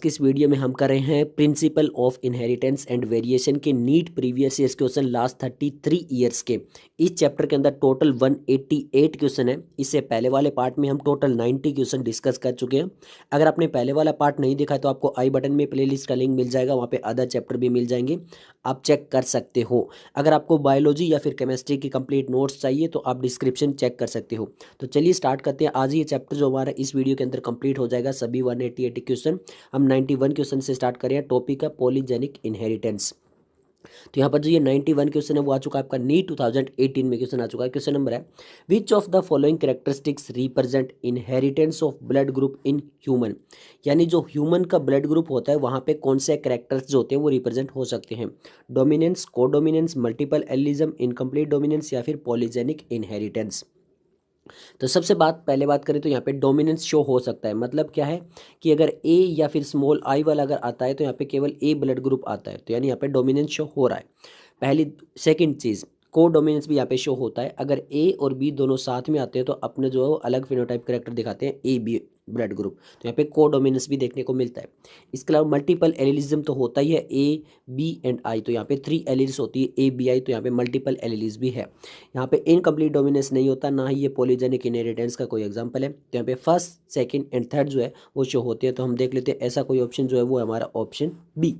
की इस वीडियो में हम कर रहे हैं principle of inheritance and variation के NEET previous years question last 33 years के। इस चैप्टर के अंदर टोटल 188 क्वेश्चन है। इससे पहले वाले पार्ट में हम टोटल 90 क्वेश्चन डिस्कस कर चुके हैं। अगर आपने पहले वाला पार्ट नहीं देखा है तो आपको आई बटन में प्लेलिस्ट का लिंक मिल जाएगा, वहाँ पे अदर चैप्टर भी मिल जाएंगे, आप चेक कर सकते हो। अगर आपको बायोलॉजी या फिर केमिस्ट्री की कंप्लीट नोट्स चाहिए तो आप डिस्क्रिप्शन चेक कर सकते हो। तो चलिए स्टार्ट करते हैं। आज ये चैप्टर जो हमारा इस वीडियो के अंदर कंप्लीट हो जाएगा, सभी 188 क्वेश्चन। हम 91 क्वेश्चन से स्टार्ट करें। टॉपिक है पॉलीजेनिक इनहेरिटेंस। तो यहाँ पर जो ये 91 क्वेश्चन है वो आ चुका है आपका नीट 2018 में क्वेश्चन आ चुका है। क्वेश्चन नंबर है, which of the following characteristics represent inheritance of blood group in human. यानी जो ह्यूमन का ब्लड ग्रुप होता है वहाँ पे कौन से कैरेक्टर्स जो होते हैं वो रिप्रेजेंट हो सकते हैं। Dominance, codominance, multiple allelism, incomplete dominance या फिर पॉलीजेनिक इनहेरिटेंस। तो सबसे पहले बात करें तो यहाँ पे डोमिनेंस शो हो सकता है। मतलब क्या है कि अगर ए या फिर स्मॉल आई वाला अगर आता है तो यहाँ पे केवल ए ब्लड ग्रुप आता है, तो यानी यहाँ पे डोमिनेंस शो हो रहा है पहली। सेकंड चीज़, को डोमिनेंस भी यहाँ पे शो होता है। अगर ए और बी दोनों साथ में आते हैं तो अपने जो है वो अलग फिनोटाइप करेक्टर दिखाते हैं, ए बी ब्लड ग्रुप, तो यहाँ पे को डोमिनेंस भी देखने को मिलता है। इसके अलावा मल्टीपल एलिलिज्म तो होता ही है, ए बी एंड आई, तो यहाँ पे 3 एलिल्स होती है, ए बी आई, तो यहाँ पे मल्टीपल एलिल्स भी है। यहाँ पे इनकम्प्लीट डोमिनेंस नहीं होता, ना ही ये पॉलीजेनिक इनहेरिटेंस का कोई एग्जांपल है। तो यहाँ पे फर्स्ट, सेकंड एंड थर्ड जो है वो शो होते हैं। तो हम देख लेते हैं ऐसा कोई ऑप्शन जो है वो हमारा ऑप्शन बी।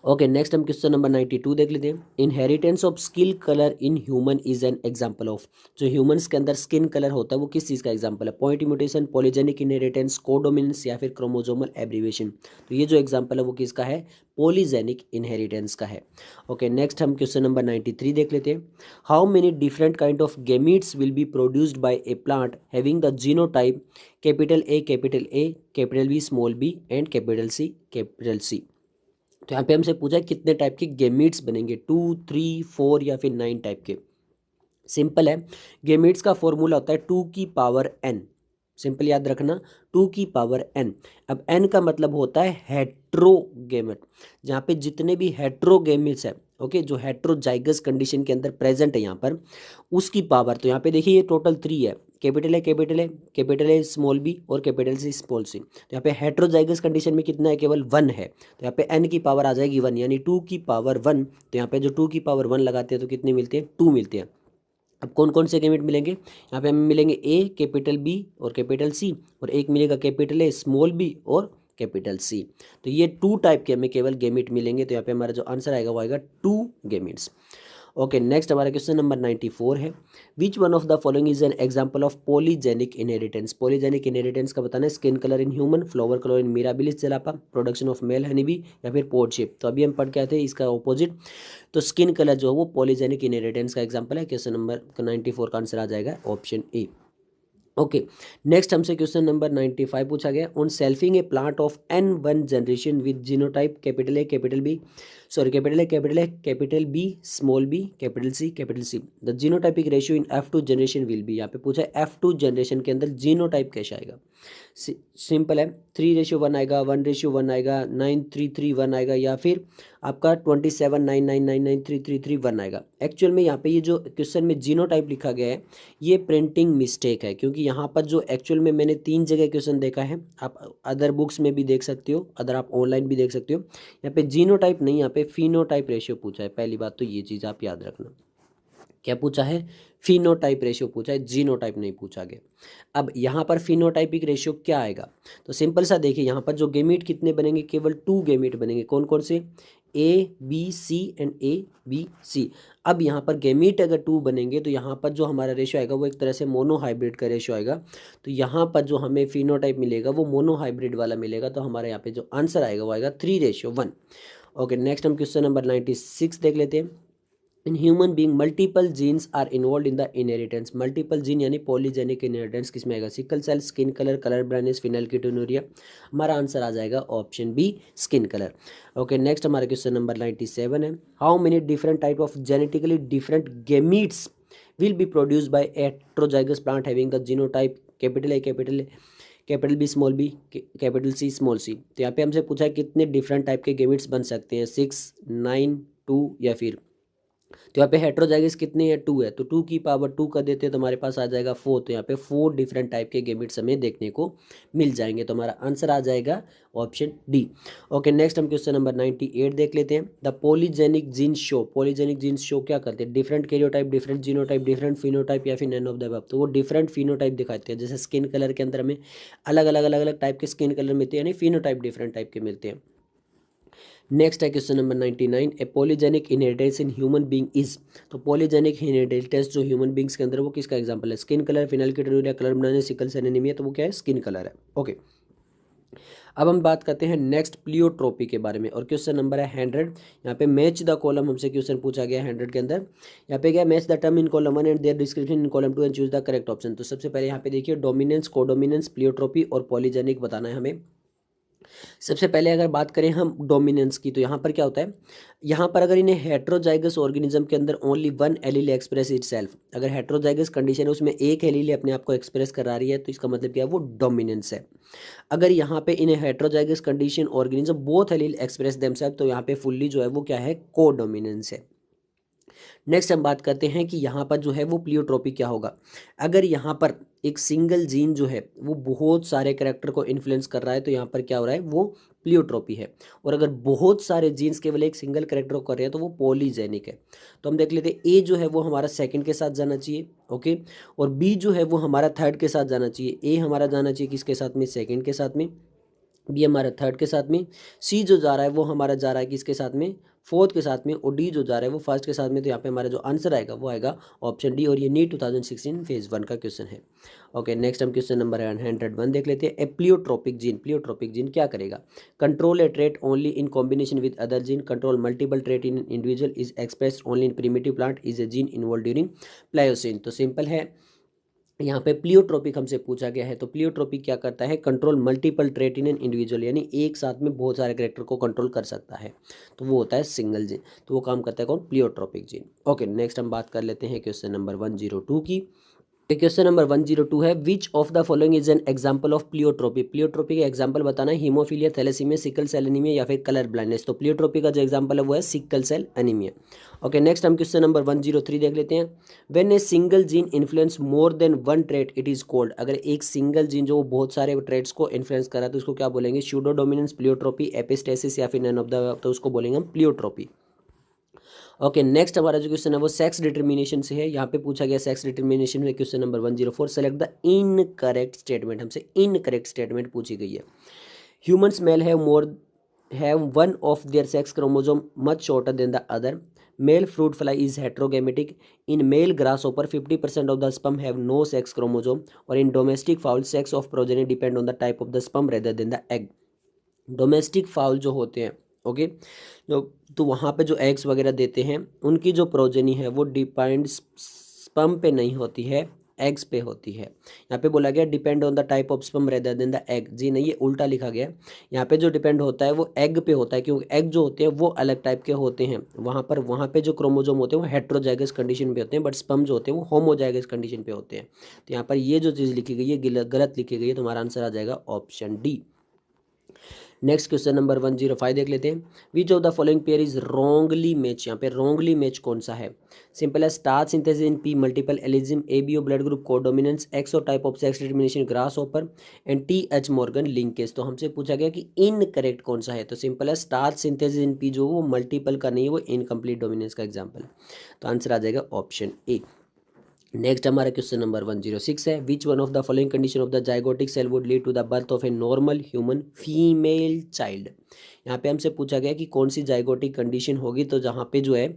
ओके, नेक्स्ट हम क्वेश्चन नंबर 92 देख लेते हैं। Inheritance of skin colour in human is an example of. जो ह्यूमंस के अंदर स्किन कलर होता है वो किस चीज़ का एग्जांपल है। Point mutation, polygenic inheritance, codominance या फिर क्रोमोसोमल एब्रीवेशन। तो ये जो एग्जांपल है वो किसका है, पॉलीजेनिक इनहेरिटेंस का है। ओके, नेक्स्ट हम क्वेश्चन नंबर 93 देख लेते हैं। How many different kind of gametes will be produced by a plant having the genotype capital A, capital B, small B and capital C, capital C. तो यहाँ पे हमसे पूछा है कितने टाइप के गेमीट्स बनेंगे, 2, 3, 4 या फिर 9 टाइप के। सिंपल है, गेमीट्स का फॉर्मूला होता है 2 की पावर n। सिंपल याद रखना, 2 की पावर n। अब n का मतलब होता है हेट्रोगेमेट, जहाँ पे जितने भी हेट्रोगेमिट्स है, ओके, जो हेट्रोजाइगस कंडीशन के अंदर प्रेजेंट है यहाँ पर, उसकी पावर। तो यहाँ पे देखिए ये टोटल 3 है, कैपिटल ए, स्मॉल बी और कैपिटल सी, स्मॉल सी। तो यहाँ पे हेट्रोजाइगस कंडीशन में कितना है, केवल 1 है। तो यहाँ पे n की पावर आ जाएगी 1, यानी 2 की पावर 1। तो यहाँ पे जो 2 की पावर 1 लगाते हैं तो कितने मिलते हैं, 2 मिलते हैं। अब कौन कौन से गेमिट मिलेंगे, यहाँ पे हमें मिलेंगे ए, कैपिटल बी और कैपिटल सी, और एक मिलेगा कैपिटल ए, स्मॉल बी और कैपिटल सी। तो ये 2 टाइप के हमें केवल गेमिट मिलेंगे। तो यहाँ पे हमारा जो आंसर आएगा वो आएगा 2 गेमिट्स। ओके, नेक्स्ट हमारा क्वेश्चन नंबर 94 है। Which one of the following is an example of polygenic inheritance. Polygenic inheritance का बताना है, skin colour in human, flower colour in mirabilis जलापा, production of male honeybee या फिर पोड शेप। तो अभी हम पढ़ के आते हैं इसका ऑपोजिट। तो स्किन कलर जो है वो पॉलीजेनिक इनहेरिटेंस का एग्जांपल है। क्वेश्चन नंबर 94 का आंसर आ जाएगा ऑप्शन ए। ओके, नेक्स्ट हमसे क्वेश्चन नंबर 95 पूछा गया। On selfing a plant of N1 generation with genotype capital A, capital B, capital B, small B, capital C, the genotypic ratio in F2 generation will be. यहाँ पे पूछा है F2 generation के अंदर genotype कैसे आएगा। सिंपल है, 3:1 आएगा, 1:1 आएगा, 9:3:1 आएगा, या फिर आपका 27:9999333 आएगा। एक्चुअल में यहाँ पे ये जो क्वेश्चन में जीनोटाइप लिखा गया है ये प्रिंटिंग मिस्टेक है, क्योंकि यहाँ पर जो एक्चुअल में मैंने 3 जगह क्वेश्चन देखा है, आप अदर बुक्स में भी देख सकते हो, अदर आप ऑनलाइन भी देख सकते हो। यहाँ पे जीनोटाइप नहीं, यहाँ पे फिनोटाइप रेशियो पूछा है। पहली बात तो ये चीज़ आप याद रखना, क्या पूछा है, फिनोटाइप रेशियो पूछा है, जीनोटाइप नहीं पूछा गया। अब यहाँ पर फिनोटाइपिक रेशियो क्या आएगा, तो सिंपल सा देखिए, यहाँ पर जो गेमीट कितने बनेंगे, केवल 2 गेमीट बनेंगे। कौन कौन से, A B C and A B C. अब यहाँ पर गेमीट अगर 2 बनेंगे तो यहाँ पर जो हमारा रेशियो आएगा वो एक तरह से मोनोहाइब्रिड का रेशियो आएगा। तो यहाँ पर जो हमें फिनोटाइप मिलेगा वो मोनोहाइब्रिड वाला मिलेगा। तो हमारे यहाँ पे जो आंसर आएगा वो आएगा 3:1। ओके, नेक्स्ट हम क्वेश्चन नंबर 96 देख लेते हैं। In human being multiple genes are involve in the inheritance. Multiple gene यानी पॉलीजेनिक इनहेरिटेंस किस में आएगा, sickle cell, skin colour, colour blindness, phenylketonuria. हमारा आंसर आ जाएगा option B, skin colour. Okay, next हमारा क्वेश्चन नंबर 97 है। How many different type of genetically different gametes will be produced by heterozygous plant having the genotype capital A, capital B, small B, capital C, small C. तो यहाँ पे हमसे पूछा है कितने different type के gametes बन सकते हैं, 6, 9, 2 या फिर तो यहाँ पे हेट्रोजाइगस कितने हैं, 2 है, तो 2 की पावर 2 कर देते हैं तो हमारे पास आ जाएगा 4। तो यहाँ पे 4 डिफरेंट टाइप के गेमिट्स हमें देखने को मिल जाएंगे। तो हमारा आंसर आ जाएगा ऑप्शन डी। ओके, नेक्स्ट हम क्वेश्चन नंबर 98 देख लेते हैं। The polygenic gene show, polygenic gene show क्या करते हैं, different karyotype, different genotype, different phenotype या फिर नन ऑफ द अबव। तो वो डिफरेंट फिनोटाइप दिखाते हैं, जैसे स्किन कलर के अंदर हमें अलग अलग अलग अलग टाइप के स्किन कलर मिलते हैं, यानी फिनोटाइप डिफरेंट टाइप के मिलते हैं। नेक्स्ट है question number 99, A polygenic inheritance in human being is. तो पॉलीजेनिक इनहेरिटेंस जो ह्यूमन बींग्स के अंदर वो किसका एग्जांपल है, स्किन कलर, फिनाइलकीटोनुरिया, कलर बनाने, सिकल सेल एनीमिया, तो वो क्या है, स्किन कलर है। ओके, अब हम बात करते हैं नेक्स्ट प्लियोट्रोपी के बारे में, और क्वेश्चन नंबर है 100। यहाँ पे मैच द कॉलम हमसे क्वेश्चन पूछा गया है 100 के अंदर। यहाँ पे क्या, match the term in column 1 and there description in column 2 and choose the correct option. तो सबसे पहले यहाँ पे देखिए डोमिनेंस, कोडोमिनेंस, प्लियोट्रोपी और पॉलीजेनिक बताना है हमें। सबसे पहले अगर बात करें हम डोमिनेंस की, तो यहाँ पर क्या होता है, यहाँ पर अगर इन्हें हेट्रोजाइगस ऑर्गेनिज्म के अंदर only one allele express itself, अगर हेट्रोजाइगस कंडीशन है उसमें एक एलील अपने आप को एक्सप्रेस करा रही है, तो इसका मतलब क्या है, वो डोमिनेंस है। अगर यहाँ पे इन्हें heterozygous condition organism both allele express themselves, तो यहाँ पे फुल्ली जो है वो क्या है, कोडोमिनेंस है। नेक्स्ट हम बात करते हैं कि यहाँ पर जो है वो प्लियोट्रोपी क्या होगा। अगर यहाँ पर एक सिंगल जीन जो है वो बहुत सारे कैरेक्टर को इन्फ्लुएंस कर रहा है, तो यहाँ पर क्या हो रहा है, वो प्लियोट्रोपी है। और अगर बहुत सारे जीन्स केवल एक सिंगल कैरेक्टर को कर रहे हैं, तो वो पॉलीजेनिक है। तो हम देख लेते हैं, ए जो है वो हमारा सेकंड के साथ जाना चाहिए, ओके, और बी जो है वो हमारा थर्ड के साथ जाना चाहिए। ए हमारा जाना चाहिए किसके साथ में, सेकंड के साथ में, बी हमारा थर्ड के साथ में, सी जो जा रहा है वो हमारा जा रहा है किसके साथ में, फोर्थ के साथ में, और डी जो जा रहा है वो फर्स्ट के साथ में। तो यहाँ पे हमारा जो आंसर आएगा वो आएगा ऑप्शन डी, और ये नीट 2016 फेज 1 का क्वेश्चन है। ओके, नेक्स्ट हम क्वेश्चन नंबर 101 देख लेते हैं। ए प्लियोट्रोपिक जीन, प्लियोट्रोपिक जीन क्या करेगा, control A trait only in combination with other gene, control multiple trait in individual, is expressed only in primitive plant, is a gene involve during Pliocene. तो simple है, यहाँ पे pleiotropic हमसे पूछा गया है, तो प्लियोट्रोपिक क्या करता है, control multiple trait in an individual, यानी एक साथ में बहुत सारे कैरेक्टर को कंट्रोल कर सकता है, तो वो होता है सिंगल जीन। तो वो काम करता है कौन, प्लियोट्रोपिक जीन। ओके, नेक्स्ट हम बात कर लेते हैं क्वेश्चन नंबर 102 की। क्वेश्चन नंबर 102 है, which of the following is an example of pleiotropy. Pleiotropy का एग्जांपल बताना है, haemophilia, thalassaemia, sickle cell anaemia या फिर कलर ब्लाइंडनेस। तो प्लियोट्रोपी का जो एग्जांपल है वो है sickle cell anaemia. Okay, next हम क्वेश्चन नंबर 103 देख लेते हैं। When a single gene influence more than one trait it is called. अगर एक सिंगल जीन जो बहुत सारे ट्रेट्स को इन्फ्लुएंस कर रहा है, तो उसको क्या बोलेंगे, सूडो डोमिनेंस, प्लियोट्रोपी, एपिस्टेसिस या फिर नन ऑफ द, तो उसको बोलेंगे हम प्लियोट्रोपी। ओके, नेक्स्ट हमारा जो क्वेश्चन है वो सेक्स डिटर्मिनेशन से है। यहाँ पे पूछा गया सेक्स डिटर्मिनेशन में question number 104, select the incorrect statement. हमसे इनकरेक्ट स्टेटमेंट पूछी गई है। Humans male have one of their sex chromosome much shorter than the other. Male fruit fly is heterogametic. In male grasshopper 50% of the sperm have no sex chromosome. और in domestic fowl sex of progeny depend on the type of the sperm rather than the egg. Domestic fowl जो होते हैं, okay, जो तो वहाँ पे जो eggs वगैरह देते हैं, उनकी जो प्रोजेनी है वो डिपेंड स्पर्म पे नहीं होती है, एग्स पे होती है। यहाँ पे बोला गया depend on the type of sperm rather than the egg. जी नहीं, ये उल्टा लिखा गया है। यहाँ पे जो डिपेंड होता है वो एग पे होता है, क्योंकि एग जो होते हैं वो अलग टाइप के होते हैं। वहाँ पे जो क्रोमोजोम होते हैं वो हेट्रोजाइगस कंडीशन पे होते हैं, बट स्पर्म जो होते हैं वो होमोजाइगस कंडीशन पे होते हैं। तो यहाँ पर ये जो चीज़ लिखी गई है गलत लिखी गई है, तो हमारा आंसर आ जाएगा option D. Next question number 105 देख लेते हैं। Which of the following pair is wrongly match. यहाँ पे रॉन्गली मैच कौन सा है, सिंपल है, starch synthesis in pea multiple allelism, ABO blood group codominance, XO type of sex determination grasshopper and T H Morgan linkage. तो हमसे पूछा गया कि इनकरेक्ट कौन सा है, तो सिंपल है, स्टार सिंथेसिस इन पी जो वो मल्टीपल का नहीं है, वो इनकम्प्लीट डोमिनेंस का एग्जाम्पल है। तो आंसर आ जाएगा ऑप्शन ए। नेक्स्ट हमारा क्वेश्चन नंबर 106 है। Which one of the following condition of the zygotic cell would lead to the birth of a normal human female child. यहाँ पे हमसे पूछा गया कि कौन सी जाइगोटिक कंडीशन होगी, तो जहाँ पे जो है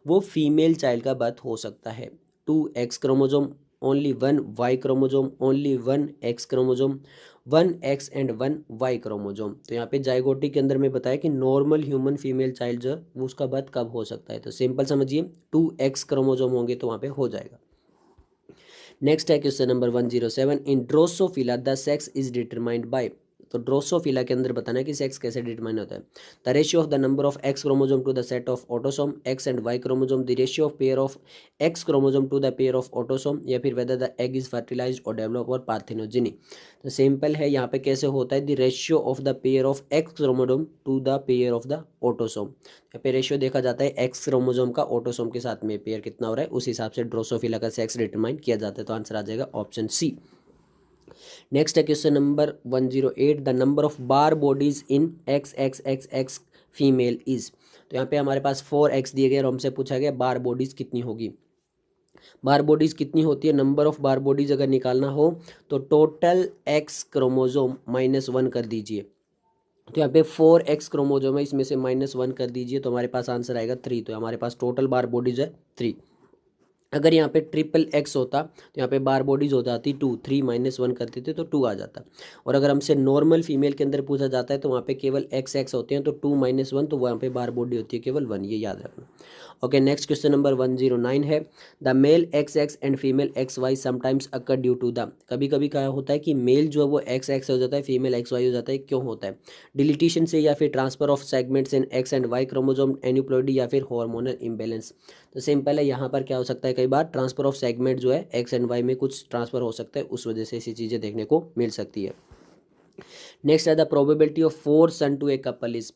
वो फीमेल चाइल्ड का बर्थ हो सकता है। 2x chromosome, only 1y chromosome, only 1x chromosome, 1x and 1y chromosome. तो यहाँ पे जाइगोटिक के अंदर में बताया कि नॉर्मल ह्यूमन फीमेल चाइल्ड जो वो उसका बर्थ कब हो सकता है, तो सिंपल समझिए 2x क्रोमोजोम होंगे तो वहाँ पे हो जाएगा। नेक्स्ट है question number 107। In Drosophila the sex is determined bye. तो ड्रोसोफिला के अंदर बताना है कि सेक्स कैसे डिटरमाइन होता है। The ratio of the number of X chromosome to the set of autosome X and Y chromosome, the ratio of pair of X chromosome to the pair of autosome, या फिर whether the egg is fertilised और develop और parthenogeny. तो simple है, यहाँ पे कैसे होता है, the ratio of the pair of X chromosome to the pair of the autosome. यहाँ पे रेशियो देखा जाता है एक्स क्रोमोजोम का ऑटोसोम के साथ में पेयर कितना हो रहा है, उस हिसाब से ड्रोसोफिला का सेक्स डिटरमाइन किया जाता है। तो आंसर आ जाएगा ऑप्शन सी। नेक्स्ट है question number 108, the number of bar bodies in x x x x female is. तो यहाँ पे हमारे पास 4x दिए गए और हमसे पूछा गया बार बॉडीज कितनी होगी। बार बॉडीज कितनी होती है, नंबर ऑफ बार बॉडीज अगर निकालना हो तो टोटल एक्स क्रोमोजोम -1 कर दीजिए। तो यहाँ पे 4x क्रोमोजोम है, इसमें से -1 कर दीजिए तो हमारे पास आंसर आएगा 3। तो हमारे पास टोटल बार बॉडीज है 3। अगर यहाँ पे ट्रिपल एक्स होता तो यहाँ पे बार बॉडीज हो जाती 2, 3 -1 करते थे तो 2 आ जाता। और अगर हमसे नॉर्मल फीमेल के अंदर पूछा जाता है तो वहाँ पे केवल एक्स एक्स होते हैं, तो 2 -1, तो वहाँ पे बार बॉडी होती है केवल 1, ये याद रखना। ओके, नेक्स्ट क्वेश्चन नंबर 109 है, the male X X and female X Y sometimes occur due to the. कभी कभी क्या होता है कि मेल जो है वो एक्स एक्स हो जाता है, फीमेल एक्स वाई हो जाता है, क्यों होता है, डिलीटिशन से, या फिर transfer of segments in X and Y chromosome, aneuploidy, या फिर हार्मोनल इम्बेलेंस। तो सिंपल है, यहाँ पर क्या हो सकता है, कई बार ट्रांसफर ऑफ सेगमेंट जो है एक्स एंड वाई में कुछ ट्रांसफर हो सकता है, उस वजह से ऐसी चीज़ें देखने को मिल सकती है। नेक्स्ट है the probability of 4 son to a couple is.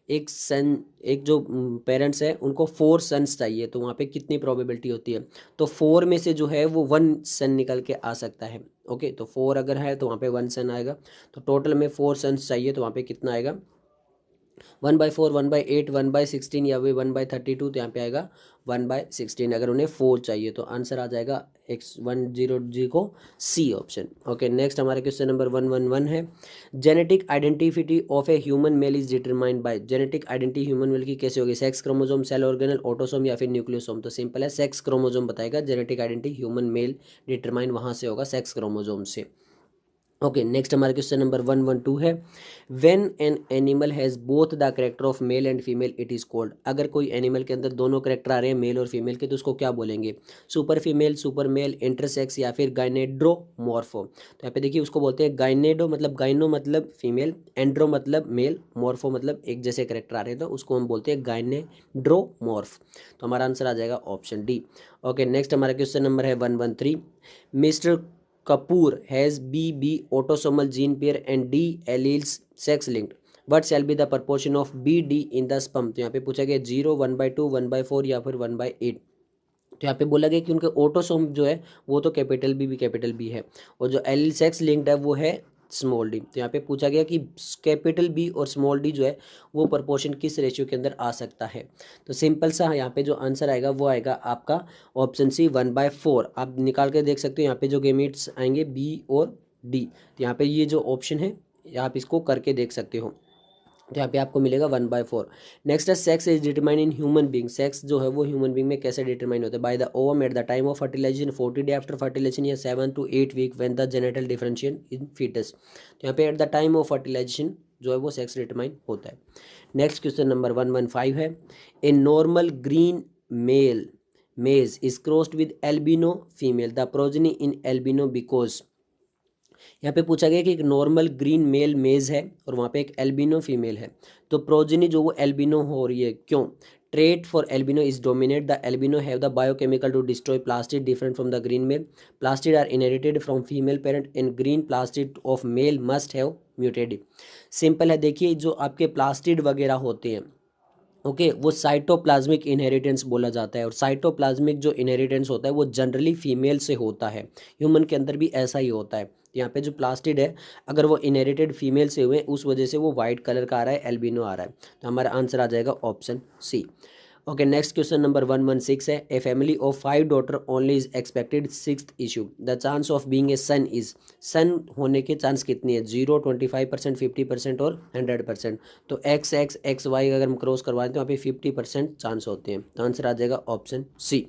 एक सन, एक जो पेरेंट्स है उनको 4 सन्स चाहिए, तो वहाँ पे कितनी प्रोबेबिलिटी होती है, तो 4 में से जो है वो 1 सन निकल के आ सकता है। ओके, तो 4 अगर है तो वहाँ पे 1 सन आएगा, तो टोटल में 4 सन्स चाहिए तो वहाँ पे कितना आएगा, 1/4, 1/8, 1/16, या वे 1/32, तो यहाँ पे आएगा 1/16। अगर उन्हें 4 चाहिए तो आंसर आ जाएगा X10G को सी ऑप्शन। ओके, नेक्स्ट हमारे क्वेश्चन नंबर 111 है, genetic identity of a human male is determined by. Genetic identity human male की कैसे होगी, sex chromosome, cell organelle, autosome, या फिर न्यूक्लियोसोम। तो सिंपल है, सेक्स क्रोमोजोम बताएगा, genetic identity human male determine वहाँ से होगा, सेक्स क्रोमोजोम से। ओके, नेक्स्ट हमारा क्वेश्चन नंबर 112 है, when an animal has both the character of male and female it is called. अगर कोई एनिमल के अंदर दोनों करेक्टर आ रहे हैं मेल और फीमेल के, तो उसको क्या बोलेंगे, super female, super male, intersex, या फिर गाइनेड्रोमॉर्फो। तो यहाँ पे देखिए उसको बोलते हैं गाइनेडो, मतलब गाइनो मतलब फीमेल, एंड्रो मतलब मेल, मॉर्फो मतलब एक जैसे करेक्टर आ रहे हैं, तो उसको हम बोलते हैं गाइनेड्रोमॉर्फ। तो हमारा आंसर आ जाएगा ऑप्शन डी। ओके, नेक्स्ट हमारा क्वेश्चन नंबर है 113, mister Kapoor has BB autosomal gene pair and D alleles sex linked. What shall be the proportion of BD in the sperm? तो यहाँ पे पूछा गया 0, 1/2, 1/4, या फिर 1/8। तो यहाँ पे बोला गया कि उनके ऑटोसोम जो है वो तो कैपिटल बी कैपिटल बी है, और जो एलील सेक्स लिंक्ड है वो है स्मॉल डी। तो यहाँ पे पूछा गया कि कैपिटल बी और स्मॉल डी जो है वो प्रपोर्शन किस रेशियो के अंदर आ सकता है। तो सिंपल सा यहाँ पे जो आंसर आएगा वो आएगा आपका ऑप्शन सी 1/4। आप निकाल के देख सकते हो, यहाँ पे जो गेमीट्स आएंगे बी और डी, तो यहाँ पे ये जो ऑप्शन है आप इसको करके देख सकते हो, तो यहाँ पे आपको मिलेगा 1/4। नेक्स्ट है, sex is determine in human being. Sex जो है वो ह्यूमन बींग में कैसे डिटरमाइन होता है, by the ovum at the time of fertilisation, 40 day after fertilisation, या 7 to 8 week when the genital differentiation in foetus. तो यहाँ पे at the time of fertilisation जो है वो सेक्स डिटरमाइन होता है। नेक्स्ट क्वेश्चन नंबर 115 है, ए नॉर्मल ग्रीन मेल मेज is crossed with albino female, the progeny in albino because. यहाँ पे पूछा गया कि एक नॉर्मल ग्रीन मेल मेज है और वहाँ पे एक एल्बिनो फीमेल है, तो प्रोजेनी जो वो एल्बिनो हो रही है, क्यों, trait for albino is dominate, the albino have the biochemical to destroy plastid different from the green male, plastid are inherited from female parent, and green plastid of male must have muted. Simple है, देखिए जो आपके plastid वगैरह होते हैं, okay वो cytoplasmic inheritance बोला जाता है, और साइटोप्लाज्मिक जो इनहेरिटेंस होता है वो जनरली फीमेल से होता है, ह्यूमन के अंदर भी ऐसा ही होता है। यहाँ पे जो प्लास्टिड है अगर वो इनहेरिटेड फीमेल से हुए उस वजह से वो वाइट कलर का आ रहा है, एल्बिनो आ रहा है, तो हमारा आंसर आ जाएगा option C. Okay, next question number 116 है, a family of 5 daughter only is expected, sixth issue, the chance of being a son is. Son होने के चांस कितनी है, 0, 25%, 50% और 100%। तो एक्स एक्स एक्स वाई अगर हम क्रॉस करवाते हैं तो वहाँ पे 50% चांस होते हैं, तो आंसर आ जाएगा ऑप्शन सी।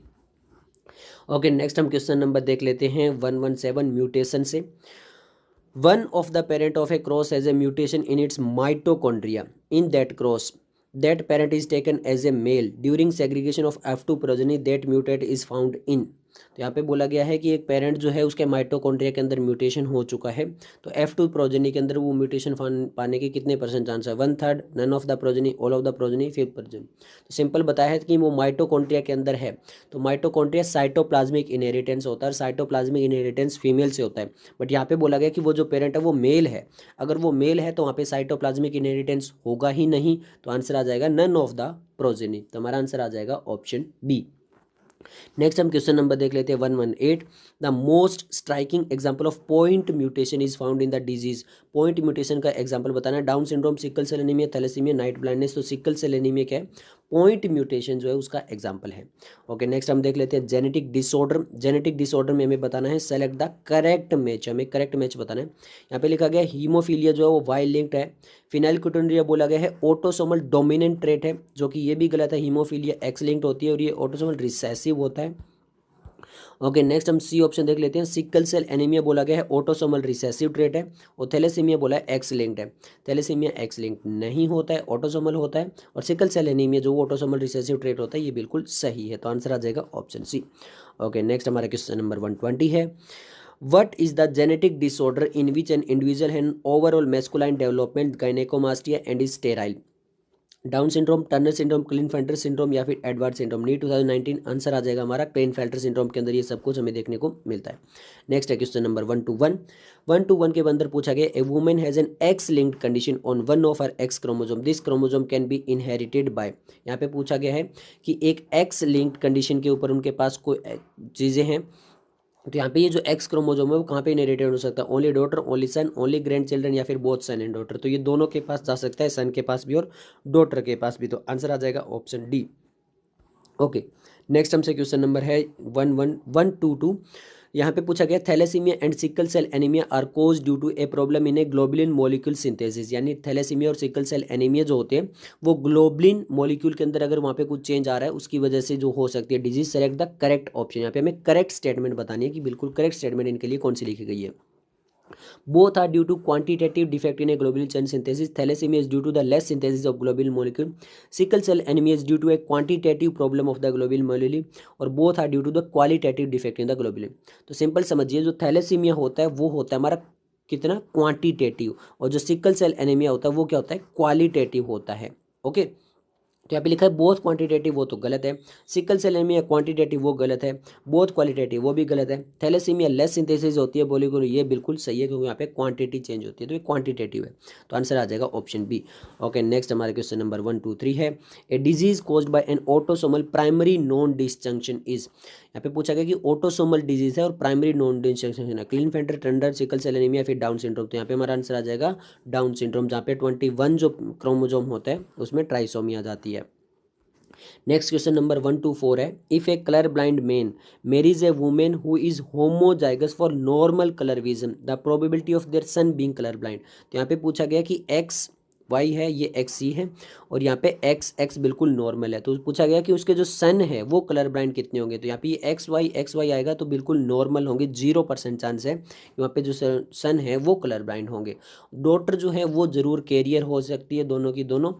ओके, नेक्स्ट हम क्वेश्चन नंबर देख लेते हैं 117 म्यूटेशन से। One of the parent of A cross has a mutation in its mitochondria, in that cross that parent is taken as a male during segregation of F2 progeny that mutate is found in। तो यहाँ पे बोला गया है कि एक parent जो है उसके माइटोकॉन्ड्रिया के अंदर म्यूटेशन हो चुका है, तो F2 प्रोजेनी के अंदर वो म्यूटेशन पाने के कितने % चांस है? 1/3, none of the progeny, all of the progeny, 5%। तो सिंपल बताया है कि वो माइटोकॉन्ड्रिया के अंदर है, तो माइटोकॉन्ड्रिया साइटोप्लाज्मिक इनहेरिटेंस होता है, साइटोप्लाज्मिक इनहेरिटेंस फीमेल से होता है, बट यहाँ पे बोला गया कि वो जो पेरेंट है वो मेल है। अगर वो मेल है तो वहाँ पे साइटोप्लाज्मिक इनहेरिटेंस होगा ही नहीं, तो आंसर आ जाएगा नन ऑफ द प्रोजेनी। तो हमारा आंसर आ जाएगा ऑप्शन बी। नेक्स्ट हम क्वेश्चन नंबर देख लेते हैं 118। The most striking example of point mutation is found in the disease. Point mutation का एग्जांपल बताना है, Down syndrome, sickle cell anaemia, thalassaemia, night blindness. तो सिकल सेल एनीमिया क्या है? पॉइंट म्यूटेशन जो है उसका एग्जाम्पल है। ओके, नेक्स्ट हम देख लेते हैं जेनेटिक डिसऑर्डर। जेनेटिक डिसऑर्डर में हमें बताना है सेलेक्ट द करेक्ट मैच, हमें करेक्ट मैच बताना है। यहाँ पे लिखा गया हीमोफीलिया जो है वो वाई लिंक्ड है, फिनाइलकेटोनुरिया बोला गया है ऑटोसोमल डोमिनेंट ट्रेट है, जो कि ये भी गलत है, हीमोफीलिया एक्स लिंक्ड होती है और ये ऑटोसोमल रिसेसिव होता है। ओके, नेक्स्ट हम सी ऑप्शन देख लेते हैं, सिकल सेल एनीमिया बोला गया है ऑटोसोमल रिसेसिव ट्रेट है, और थैलेसीमिया बोला है एक्स लिंक्ड है। थैलेसीमिया एक्स लिंक्ड नहीं होता है, ऑटोसोमल होता है, और सिकल सेल एनीमिया जो ऑटोसोमल रिसेसिव ट्रेट होता है ये बिल्कुल सही है, तो आंसर आ जाएगा ऑप्शन सी। ओके, नेक्स्ट हमारा क्वेश्चन नंबर 120 है, What is the genetic disorder in which an individual has overall masculine development, gynecomastia and is sterile? Down syndrome, Turner syndrome, Klinefelter syndrome या फिर एडवर्ड सिंड्रोम? नी 2019 आंसर आ जाएगा हमारा क्लिनफेल्टर syndrome के अंदर ये सब कुछ हमें देखने को मिलता है। नेक्स्ट है क्वेश्चन नंबर 121 के अंदर पूछा गया a woman has an X linked condition on one of her X chromosome, this chromosome can be inherited by. यहाँ पे पूछा गया है कि एक एक्स लिंक्ड कंडीशन के ऊपर उनके पास कोई चीज़ें हैं, तो यहाँ पे ये जो एक्स क्रोमोजोम है वो कहाँ पे इनहेरिटेड हो सकता है? Only daughter, only son, only grand children या फिर बोथ सन एंड डॉटर? तो ये दोनों के पास जा सकता है, सन के पास भी और डॉटर के पास भी, तो आंसर आ जाएगा ऑप्शन डी। ओके, नेक्स्ट हमसे क्वेश्चन नंबर है 11122। यहाँ पे पूछा गया thalassaemia and sickle cell anaemia are cause due to a problem in a globulin molecule synthesis, यानी थैलेसीमिया और सिकल सेल एनीमिया जो होते हैं वो ग्लोबुलिन मॉलिक्यूल के अंदर अगर वहाँ पे कुछ चेंज आ रहा है उसकी वजह से जो हो सकती है disease. Select the correct option, यहाँ पे हमें करेक्ट स्टेटमेंट बतानी है कि बिल्कुल करेक्ट स्टेटमेंट इनके लिए कौन सी लिखी गई है। Both are due to quantitative defect in a globulin chain synthesis. Thalassemia is due to the less synthesis of globulin molecule. Sickle cell anemia is due to a quantitative problem of the globulin molecule, और both are due to the qualitative defect in the globulin. तो simple समझिए, जो thalassaemia होता है वो होता है हमारा कितना क्वांटिटेटिव, और जो सिकल सेल एनीमिया होता है वो क्या होता है? क्वालिटेटिव होता है। ओके, तो यहाँ पे लिखा है बोथ क्वांटिटेटिव, वो तो गलत है। सिकल सेल एनीमिया क्वांटिटेटिव, वो गलत है। बोथ क्वालिटेटिव, वो भी गलत है। थैलेसीमिया लेस सिंथेसिस होती है बोली, ये बिल्कुल सही है क्योंकि यहाँ पे क्वांटिटी चेंज होती है, तो ये क्वांटिटेटिव है, तो आंसर आ जाएगा ऑप्शन बी। ओके, नेक्स्ट हमारा क्वेश्चन नंबर 123 है, a disease caused by N autosomal primary non disjunction is. यहाँ पे पूछा गया कि ऑटोसोमल डिजीज है और प्राइमरी नॉन डिसजंक्शन है, क्लिनफेल्टर, टंडर, सिकल सेल एनीमिया, फिर डाउन सिंड्रोम। तो यहाँ पे हमारा आंसर आ जाएगा डाउन सिंड्रोम, जहाँ पे 21 जो क्रोमोजोम होता है उसमें ट्राइसोमी आ जाती है। नेक्स्ट क्वेश्चन नंबर 124 है, if a colour blind man marries a women who is homozygous for normal colour vision, the probability of their son being colour blind. तो यहाँ पे पूछा गया कि एक्स वाई है, ये एक्स सी है, और यहाँ पे एक्स एक्स बिल्कुल नॉर्मल है, तो पूछा गया कि उसके जो सन है वो कलर ब्लाइंड कितने होंगे। तो यहाँ पे एक्स वाई आएगा तो बिल्कुल नॉर्मल होंगे, 0% चांस है वहाँ पे जो सन है वो कलर ब्लाइंड होंगे। डॉटर जो है वो जरूर कैरियर हो सकती है दोनों की दोनों,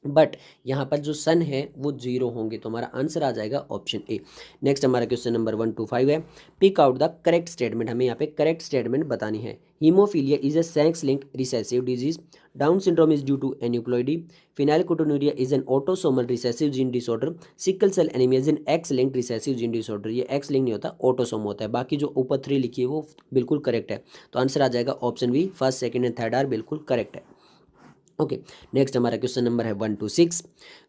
बट यहाँ पर जो सन है वो 0 होंगे, तो हमारा आंसर आ जाएगा ऑप्शन ए। नेक्स्ट हमारा क्वेश्चन नंबर 125 है, pick out the correct statement, हमें यहाँ पे करेक्ट स्टेटमेंट बतानी है। Haemophilia is a sex linked recessive disease, Down syndrome is due to aneuploidy, phenylketonuria is an autosomal recessive gene disorder, sickle cell anaemia is an X linked recessive gene disorder. ये X link नहीं होता, autosome होता है, बाकी जो ऊपर 3 लिखी है वो बिल्कुल करेक्ट है, तो आंसर आ जाएगा option B, first second and third are बिल्कुल करेक्ट है। ओके, नेक्स्ट हमारा क्वेश्चन नंबर है 126,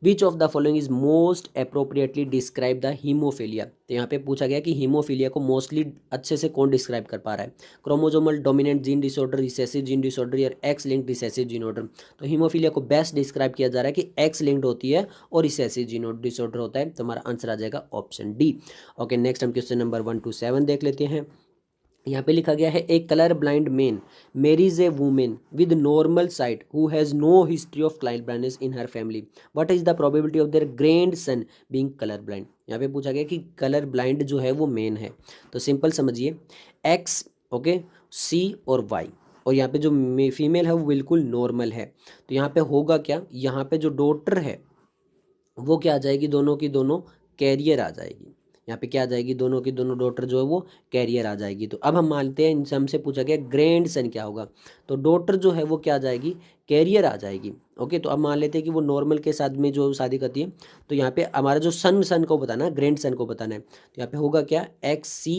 which of the following is most appropriately describe the haemophilia. तो यहाँ पे पूछा गया कि हीमोफीलिया को मोस्टली अच्छे से कौन डिस्क्राइब कर पा रहा है? Chromosomal dominant gene disorder, recessive gene disorder या X linked recessive gene order. तो हीमोफीलिया को बेस्ट डिस्क्राइब किया जा रहा है कि एक्स लिंक्ड होती है और रिसेसिव जीन डिसऑर्डर होता है, तो हमारा आंसर आ जाएगा ऑप्शन डी। ओके, नेक्स्ट हम क्वेश्चन नंबर 127 देख लेते हैं। यहाँ पे लिखा गया है a colour blind man marries a woman with normal sight who has no history of colour blindness in her family, what is the probability of their grandson being colour blind. यहाँ पे पूछा गया कि colour blind जो है वो main है, तो सिंपल समझिए एक्स, ओके, सी और वाई, और यहाँ पे जो फीमेल है वो बिल्कुल नॉर्मल है, तो यहाँ पे होगा क्या, यहाँ पे जो डॉटर है वो क्या आ जाएगी, दोनों की दोनों कैरियर आ जाएगी, यहाँ पे क्या आ जाएगी, दोनों की दोनों डॉटर जो है वो कैरियर आ जाएगी। तो अब हम मानते हैं, इनसे हमसे पूछा गया ग्रैंड सन क्या होगा, तो डॉटर जो है वो क्या आ जाएगी, कैरियर आ जाएगी। ओके, तो अब मान लेते हैं कि वो नॉर्मल के साथ में जो शादी करती है, तो यहाँ पे हमारा जो सन को बताना है, ग्रैंड सन को बताना है, तो यहाँ पे होगा क्या, XC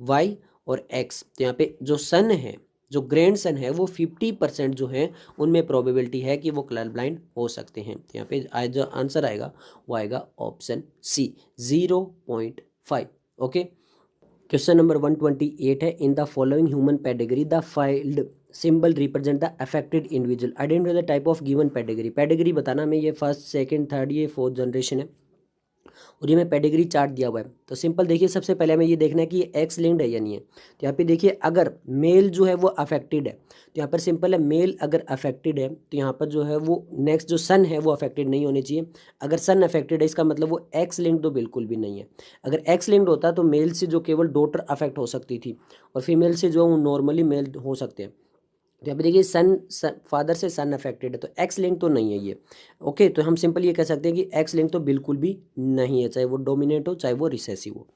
Y और X। तो यहाँ पे जो सन है, जो ग्रैंड सन है, वो 50% जो है उनमें प्रोबेबिलिटी है कि वो कलर ब्लाइंड हो सकते हैं। तो यहाँ पे जो आंसर आएगा वो आएगा option C, 0.5। Okay, question number 128 है, in the following human pedigree the filed symbol represent the affected individual, identify the type of given pedigree. Pedigree बताना हमें, ये फर्स्ट सेकंड थर्ड ये फोर्थ जनरेशन है, और ये में पेडिग्री चार्ट दिया हुआ है। तो सिंपल देखिए, सबसे पहले हमें ये देखना है कि ये एक्स लिंक्ड है या नहीं है। तो यहाँ पे देखिए, अगर मेल जो है वो अफेक्टेड है, तो यहाँ पर सिंपल है, मेल अगर अफेक्टेड है तो यहाँ पर जो है वो नेक्स्ट जो सन है वो अफेक्टेड नहीं होनी चाहिए। अगर सन अफेक्टेड है, इसका मतलब वो एक्स लिंक्ड तो बिल्कुल भी नहीं है। अगर एक्स लिंक्ड होता तो मेल से जो केवल डॉटर अफेक्ट हो सकती थी, और फीमेल से जो नॉर्मली मेल हो सकते हैं। तो यहाँ पे देखिए, फादर से सन अफेक्टेड है, तो एक्स लिंक तो नहीं है ये। ओके, तो हम सिंपल ये कह सकते हैं कि एक्स लिंक तो बिल्कुल भी नहीं है, चाहे वो डोमिनेट हो चाहे वो रिसेसिव हो।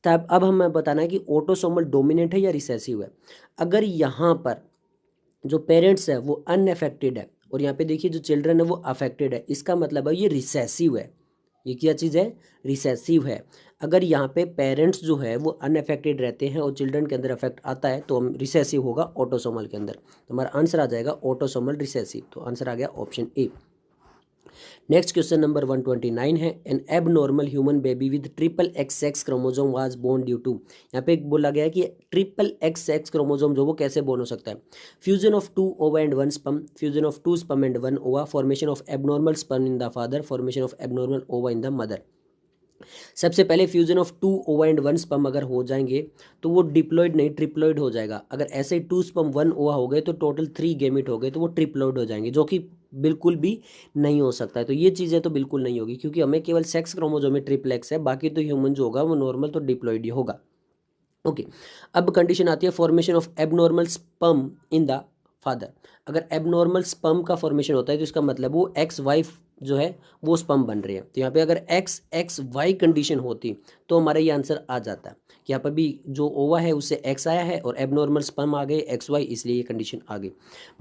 तब अब हमें बताना है कि ऑटोसोमल डोमिनेंट है या रिसेसिव है। अगर यहाँ पर जो पेरेंट्स है वो अनअफेक्टेड है, और यहाँ पे देखिए जो चिल्ड्रन है वो अफेक्टेड है, इसका मतलब है ये रिसेसिव है। ये क्या चीज़ है, रिसेसिव है। अगर यहाँ पे पेरेंट्स जो है वो अनअफेक्टेड रहते हैं और चिल्ड्रन के अंदर अफेक्ट आता है, तो हम रिसेसिव होगा ऑटोसोमल के अंदर। तो हमारा आंसर आ जाएगा ऑटोसोमल रिसेसिव। तो आंसर आ गया option A. Next question number 129 है, an abnormal human baby with triple XX chromosome was born due to. यहाँ पे बोला गया है कि ट्रिपल XX क्रोमोजोम जो वो कैसे बोर्न हो सकता है। फ्यूजन ऑफ 2 ओवा and 1 sperm, fusion of 2 sperm and 1 ओवा, formation of abnormal sperm in the father, formation of abnormal ओवा इन द मदर। सबसे पहले फ्यूजन ऑफ 2 ओवा एंड 1 स्पर्म अगर हो जाएंगे तो वो डिप्लॉइड नहीं ट्रिप्लॉइड हो जाएगा। अगर ऐसे 2 स्पर्म 1 ओवा हो गए तो टोटल 3 गैमेट हो गए, तो वो ट्रिप्लॉइड हो जाएंगे, जो कि बिल्कुल भी नहीं हो सकता है। तो ये चीज़ें तो बिल्कुल नहीं होगी, क्योंकि हमें केवल सेक्स क्रोमोसोम में ट्रिपल एक्स है, बाकी तो ह्यूमन जो होगा वो नॉर्मल तो डिप्लॉइड ही होगा। ओके, अब कंडीशन आती है formation of abnormal sperm in the father. अगर एबनॉर्मल स्पर्म का फॉर्मेशन होता है तो इसका मतलब वो XY जो है वो स्पर्म बन रहे हैं। तो यहाँ पे अगर XXY कंडीशन होती तो हमारा ये आंसर आ जाता है कि यहाँ पर भी जो ओवा है उससे X आया है और एबनॉर्मल स्पर्म आ गए XY, इसलिए ये कंडीशन आ गई।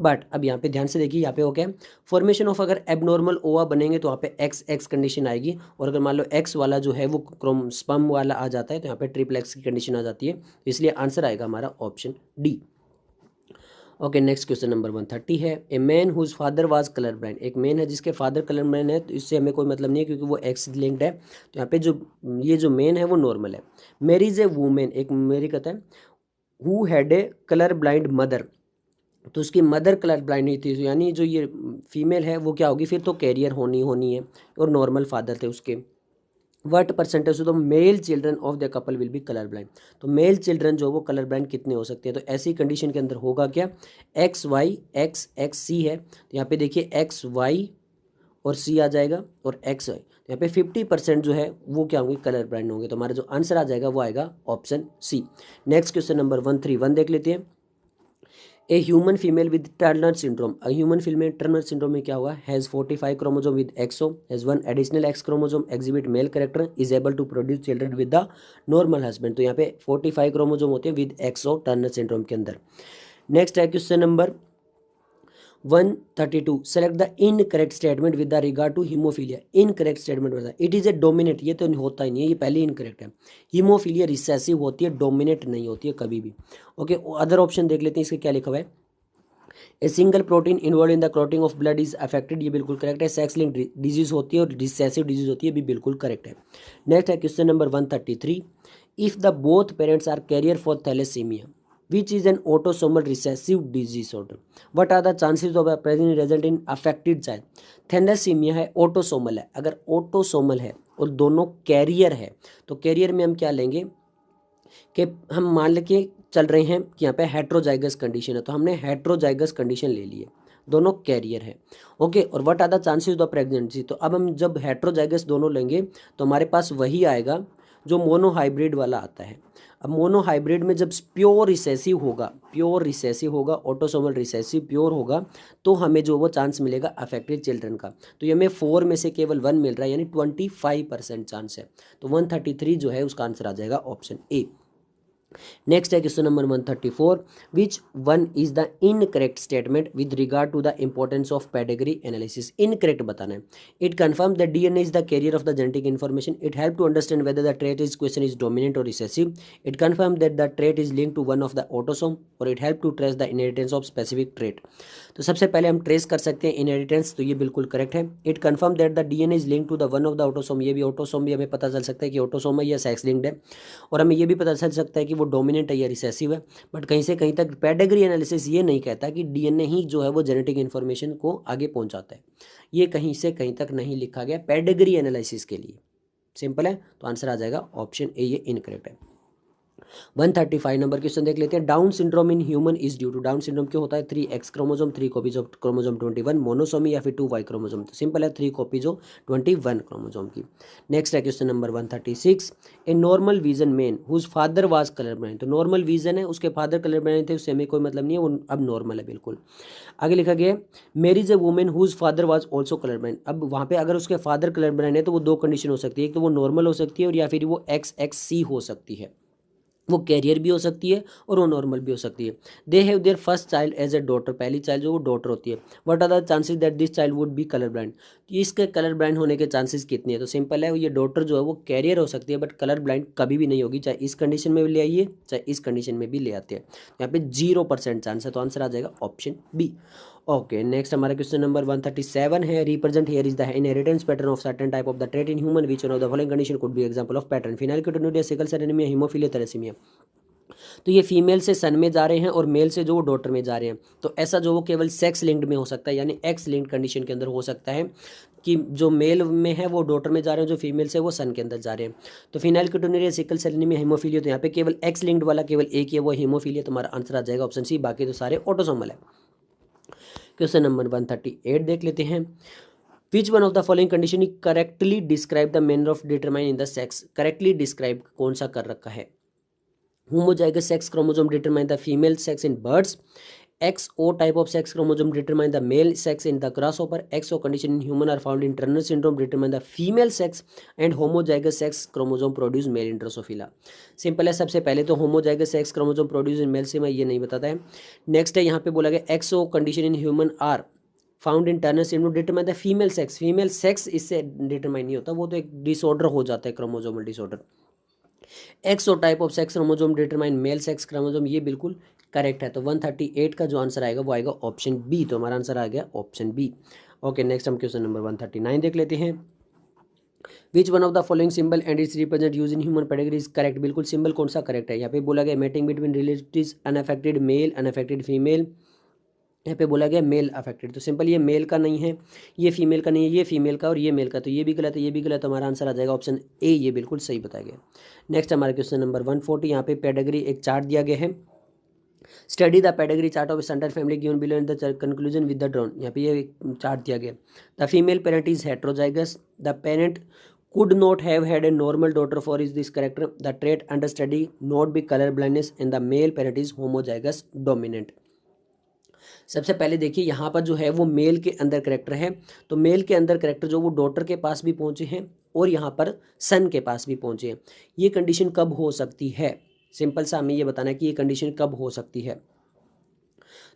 बट अब यहाँ पे ध्यान से देखिए, यहाँ पे हो गया फॉर्मेशन ऑफ, अगर एबनॉर्मल ओवा बनेंगे तो यहाँ पे XX कंडीशन आएगी, और अगर मान लो X वाला जो है वो क्रोम स्पर्म वाला आ जाता है तो यहाँ पे ट्रिपल X की कंडीशन आ जाती है। इसलिए आंसर आएगा हमारा option D. Okay, next question number 130 है, a man whose father was colour blind. एक मैन है जिसके फादर कलर ब्लाइंड है, तो इससे हमें कोई मतलब नहीं है क्योंकि वो एक्स लिंक्ड है। तो यहाँ पे जो ये जो मैन है वो नॉर्मल है। मैरीज ए वूमेन, एक मेरी कहता है who had a colour blind mother, तो उसकी मदर कलर ब्लाइंड नहीं थी, तो यानी जो ये फीमेल है वो क्या होगी फिर, तो कैरियर होनी है, और नॉर्मल फादर थे उसके। What percentage of the male children of the couple will be colour blind. तो मेल चिल्ड्रन जो वो कलर ब्लाइंड कितने हो सकते हैं, तो ऐसी कंडीशन के अंदर होगा क्या, XY XX है, तो यहाँ पे देखिए XY और C आ जाएगा, और XY, तो यहाँ पे 50% जो है वो क्या होंगे, कलर ब्लाइंड होंगे। तो हमारा जो आंसर आ जाएगा वो आएगा option C। Next question number 131 देख लेते हैं, a human female with Turner syndrome. Human female Turner syndrome में क्या हुआ, has 45 chromosome with X O, has 1 additional X chromosome, exhibit male character, is able to produce children with the normal husband. तो यहाँ पे 45 chromosome होते हैं with exo Turner syndrome के अंदर। नेक्स्ट है question number 132, select the incorrect statement with the regard to haemophilia. Incorrect statement बता, it is a dominate, ये तो होता ही नहीं है, ये पहले इनकरेक्ट है। हीमोफीलिया रिसेसिव होती है, डोमिनेट नहीं होती है कभी भी। ओके, अदर ऑप्शन देख लेते हैं, इसके क्या लिखा हुआ है, a single protein involve in the clotting of blood is affected, ये बिल्कुल करेक्ट है। सेक्स लिंक डिजीज होती है और रिसेसिव डिजीज होती है, भी बिल्कुल करेक्ट है। नेक्स्ट है question number 133, if the both parents are carrier for thalassaemia which is an autosomal recessive disease order, what are the chances of a present result in affected child। Thalassaemia है, autosomal है, अगर autosomal है और दोनों career है तो career में हम क्या लेंगे कि हम मान लेके चल रहे हैं कि यहाँ पे हेट्रोजाइगस कंडीशन है, तो हमने हेट्रोजाइगस कंडीशन ले ली है, दोनों कैरियर है। ओके, और what are the chances of pregnancy, तो अब हम जब हेट्रोजाइगस दोनों लेंगे तो हमारे पास वही आएगा जो मोनो हाइब्रिड वाला आता है। अब मोनोहाइब्रिड में जब प्योर रिसेसिव होगा ऑटोसोमल रिसेसिव प्योर होगा तो हमें जो वो चांस मिलेगा अफेक्टेड चिल्ड्रन का, तो ये हमें 4 में से केवल 1 मिल रहा है, यानी 25% चांस है। तो 133 जो है उसका आंसर आ जाएगा ऑप्शन ए। नेक्स्ट है question number 134, which one is the incorrect statement with regard to the importance of pedigree analysis. Incorrect बताना है। It confirm that DNA is the carrier of the genetic information. It help to understand whether the trait is question is dominant और recessive. It confirm that the trait is link to one of the autosome, और it help to trace the inheritance of specific trait. तो सबसे पहले हम trace कर सकते हैं inheritance, तो ये बिल्कुल करेक्ट है। It confirm that the DNA is link to the one of the autosome, ये भी ऑटोसोम भी हमें पता चल सकता है कि ऑटोसोम है या सेक्स लिंक्ड है, और हमें ये भी पता चल सकता है कि वो डोमिनेंट है या रिसेसिव है। बट कहीं से कहीं तक पेडिग्री एनालिसिस ये नहीं कहता कि डीएनए ही जो है वो जेनेटिक इन्फॉर्मेशन को आगे पहुंचाता है, ये कहीं से कहीं तक नहीं लिखा गया पेडिग्री एनालिसिस के लिए। सिंपल है, तो आंसर आ जाएगा ऑप्शन ए, ये इनकरेक्ट है। 135 नंबर क्वेश्चन देख लेते हैं। Down syndrome in human is due to, Down syndrome क्यों होता है? 3x chromosome, 3 copies of chromosome 21, monosomy या फिर 2y क्रोमोसोम। तो सिंपल है, 3 कॉपीज ऑफ 21 क्रोमोसोम की। नेक्स्ट है question number 136, a normal vision man whose father was colour blind. तो नॉर्मल विजन है, उसके फादर कलर ब्लाइंड थे, उससे हमें कोई मतलब नहीं है, वो अब नॉर्मल है बिल्कुल। आगे लिखा गया है marries a women whose father was also colour blind. अब वहाँ पे अगर उसके फादर कलर ब्लाइंड है तो वो दो कंडीशन हो सकती है, एक तो वो नॉर्मल हो सकती है और या फिर वो XXC हो सकती है, वो कैरियर भी हो सकती है और वो नॉर्मल भी हो सकती है। They have their first child as a daughter, पहली चाइल्ड जो वो डॉटर होती है। What are the chances that this child would be colour blind. इसके कलर ब्लाइंड होने के चांसेस कितने हैं? तो सिंपल है, ये डॉटर जो है वो कैरियर हो सकती है बट कलर ब्लाइंड कभी भी नहीं होगी, चाहे इस कंडीशन में भी ले आइए चाहे इस कंडीशन में भी ले आते हैं। यहाँ पे 0% चांस है, तो आंसर आ जाएगा ऑप्शन बी। ओके, नेक्स्ट हमारा क्वेश्चन नंबर 137 है। Represent here is the inheritance pattern of certain type of the trait in human, which one of the following condition could be example of pattern? Phenylketonuria, sickle cell anaemia, haemophilia, thalassaemia. तो ये female से सन में जा रहे हैं और mail से जो वो डॉटर में जा रहे हैं, तो ऐसा जो वो केवल सेक्स लिंक्ड में हो सकता है, यानी एक्स लिंक्ड कंडीशन के अंदर हो सकता है कि जो मेल में है वो डॉटर में जा रहे हैं, जो फीमेल से वो सन के अंदर जा रहे हैं। तो फिनाइलकेटोनुरिया, सिकल सेल एनीमिया, हीमोफीलिया, तो यहाँ पे केवल एक्स लिंक्ड वाला केवल एक ही है, वो हीमोफीलिया। तुम्हारा आंसर आ जाएगा ऑप्शन सी, बाकी तो सारे ऑटोसोमल है। क्वेश्चन नंबर 138 देख लेते हैं। Which one of the following condition he correctly describe the manner of determine in the sex. Correctly describe कौन सा कर रखा है? homozygous sex chromosome determine the female sex in birds. XO type of sex chromosome determine the male sex in the grasshopper. XO condition in human are found in Turner syndrome determine the female sex, and homozygous sex chromosome produce male in Drosophila. Simple है, सबसे पहले तो homozygous sex chromosome produce in male से मैं ये नहीं बताता है। नेक्स्ट है यहाँ पे बोला गया XO condition in human are found in Turner syndrome determine the female sex. Female sex इससे डिटरमाइन नहीं होता, वो तो एक डिसऑर्डर हो जाता है, chromosomal disorder. X O type of sex chromosome determine male sex chromosome, ये बिल्कुल करेक्ट है। तो 138 का जो आंसर आएगा वो आएगा ऑप्शन बी, तो हमारा आंसर आ गया ऑप्शन बी। ओके, नेक्स्ट हम क्वेश्चन नंबर 139 देख लेते हैं। Which one of the following symbol and its represent use in human pedigree is correct. बिल्कुल सिंबल कौन सा करेक्ट है? यहाँ पे बोला गया mating between relatives, unaffected male, unaffected female. यहाँ पे बोला गया मेल अफेक्टेड, तो सिंपल ये मेल का नहीं है, ये फीमेल का नहीं है, ये फीमेल का और ये मेल का, तो ये भी गलत है, ये भी गलत, तो हमारा आंसर आ जाएगा ऑप्शन ए, ये बिल्कुल सही बताया गया। नेक्स्ट हमारा क्वेश्चन नंबर 140, यहाँ पे पेडिग्री एक चार्ट दिया गया है। Study the pedigree chart of centre family given below and the conclusion with the drawn. यहाँ पे ये चार्ट दिया गया। The female parent is heterozygous, the parent could not have had a normal daughter for is this character, the trait under study not be color blindness, and the male parent is homozygous dominant। सबसे पहले देखिए यहाँ पर जो है वो mail के अंदर करेक्टर है, तो मेल के अंदर करेक्टर जो वो डॉटर के पास भी पहुँचे हैं और यहाँ पर सन के पास भी पहुँचे हैं। ये कंडीशन कब हो सकती है? सिंपल सा हमें ये बताना है कि ये कंडीशन कब हो सकती है।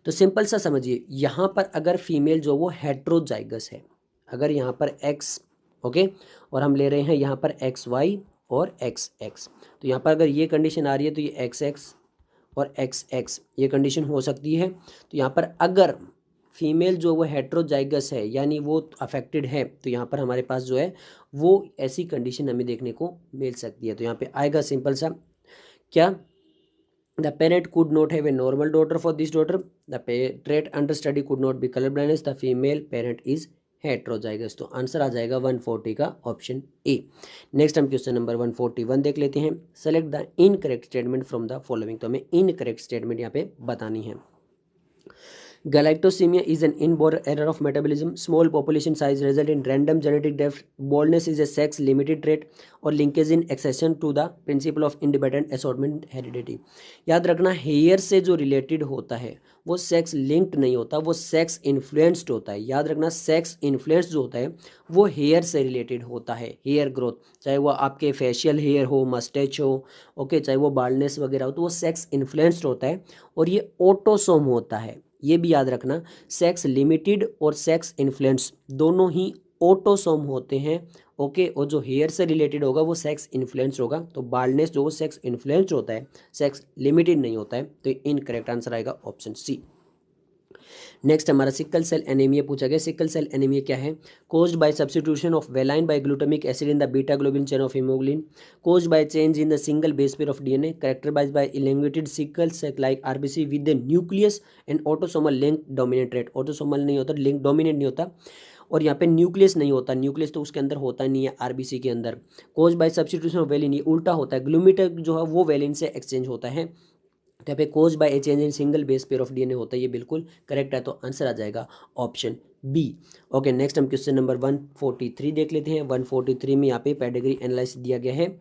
तो सिंपल सा समझिए, यहाँ पर अगर फीमेल जो वो हेट्रोजाइगस है, अगर यहाँ पर एक्स ओके और हम ले रहे हैं यहाँ पर XY और XX, तो यहाँ पर अगर ये कंडीशन आ रही है तो ये XX और XX ये कंडीशन हो सकती है। तो यहाँ पर अगर फीमेल जो वो हेट्रोजाइगस है यानी वो अफेक्टेड है, तो यहाँ पर हमारे पास जो है वो ऐसी कंडीशन हमें देखने को मिल सकती है। तो यहाँ पे आएगा सिंपल सा क्या, the parent could not have a normal daughter for this daughter, the trait under study could not be colour blindness, the female parent is heterozygous. तो आंसर आ जाएगा 140 का ऑप्शन ए। नेक्स्ट हम क्वेश्चन नंबर 141 देख लेते हैं। Select the incorrect statement from the following, तो हमें इनकरेक्ट स्टेटमेंट यहाँ पे बतानी है। Galactosemia is an inborn error of metabolism. Small population size result in random genetic death. Baldness is a sex-limited trait और linkage in accession to the principle of independent assortment heredity. याद रखना hair से जो related होता है वो sex linked नहीं होता, वो सेक्स इन्फ्लुएंस्ड होता है। याद रखना सेक्स इन्फ्लुएंस्ड जो होता है वो हेयर से रिलेटेड होता है, हेयर ग्रोथ, चाहे वो आपके फेशियल हेयर हो, मस्टैच हो, ओके, चाहे वो बाल्डनेस वगैरह हो, तो वो सेक्स इन्फ्लुएंस्ड होता है और ये ऑटोसोम होता है। ये भी याद रखना, सेक्स लिमिटेड और सेक्स इन्फ्लुएंस दोनों ही ऑटोसोम होते हैं, ओके। और जो हेयर से रिलेटेड होगा वो सेक्स इन्फ्लुएंस होगा। तो बाल्डनेस जो वो सेक्स इन्फ्लुएंस होता है, सेक्स लिमिटेड नहीं होता है। तो इनकरेक्ट आंसर आएगा ऑप्शन सी। नेक्स्ट हमारा सिकल सेल एनीमिया पूछा गया। सिकल सेल एनीमिया क्या है? Caused by substitution of valine by glutamic acid in the beta globin chain of haemoglobin, caused by change in the single base pair of DNA, characterised by elongated sickle cell like RBC with the nucleus and autosomal link dominant trait. Autosomal नहीं होता, link dominant नहीं होता, और यहाँ पे nucleus नहीं होता, nucleus तो उसके अंदर होता नहीं है आरबीसी के अंदर। Cause by substitution of valine, ये उल्टा होता है, ग्लूमेटेक जो है वो वेलिन से एक्सचेंज होता है। तो यहाँ पे cause by a change in single base pair of DNA होता है, ये बिल्कुल करेक्ट है। तो आंसर आ जाएगा ऑप्शन बी। ओके, नेक्स्ट हम क्वेश्चन नंबर 143 देख लेते हैं। 143 में यहाँ पे पेडिग्री एनालिसिस दिया गया है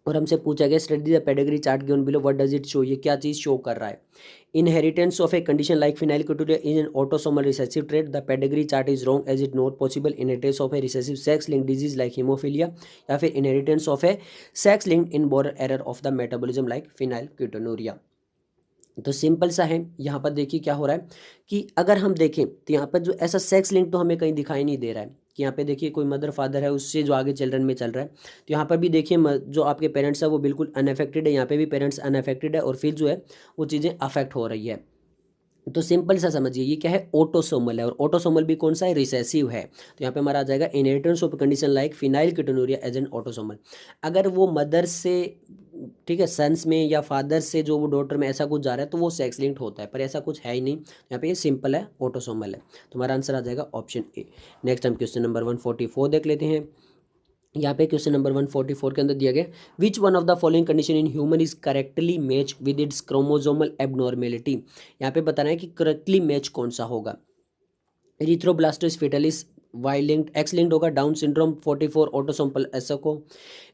और हमसे पूछा गया study the pedigree chart given below, what does it show. ये क्या चीज़ शो कर रहा है? Inheritance of a condition like phenylketonuria is an autosomal recessive trait, the pedigree chart is wrong as it not possible inheritance of a recessive sex link disease like haemophilia, या फिर inheritance of a sex link inborn error of the metabolism like phenylketonuria. तो simple सा है, यहाँ पर देखिए क्या हो रहा है कि अगर हम देखें तो यहाँ पर जो ऐसा सेक्स लिंक तो हमें कहीं दिखाई नहीं दे रहा है कि यहाँ पे देखिए कोई मदर फादर है उससे जो आगे चिल्ड्रन में चल रहा है। तो यहाँ पर भी देखिए जो आपके पेरेंट्स है वो बिल्कुल अनअफेक्टेड है, यहाँ पे भी पेरेंट्स अनअफेक्टेड है और फिर जो है वो चीज़ें अफेक्ट हो रही है। तो सिंपल सा समझिए ये क्या है, ऑटोसोमल है, और ऑटोसोमल भी कौन सा है, रिसेसिव है। तो यहाँ पे हमारा आ जाएगा inheritance of condition like phenylketonuria as an autosomal. अगर वो मदर से, ठीक है, सन्स में या फादर से जो वो डॉटर में ऐसा कुछ जा रहा है तो वो सेक्स लिंक्ड होता है, पर ऐसा कुछ है ही नहीं। यहाँ पे ये सिंपल है, ऑटोसोमल है। तो हमारा आंसर आ जाएगा ऑप्शन ए। नेक्स्ट हम क्वेश्चन नंबर 144 देख लेते हैं। यहाँ पे क्वेश्चन नंबर 144 के अंदर दिया गया, विच one of the following condition in human is correctly match with its chromosomal abnormality. यहाँ पे बताना है कि करेक्टली मैच कौन सा होगा। Erythroblastosis foetalis Y linked, X linked होगा, डाउन सिंड्रोम 44 ऑटोसोम प्लस एसओको,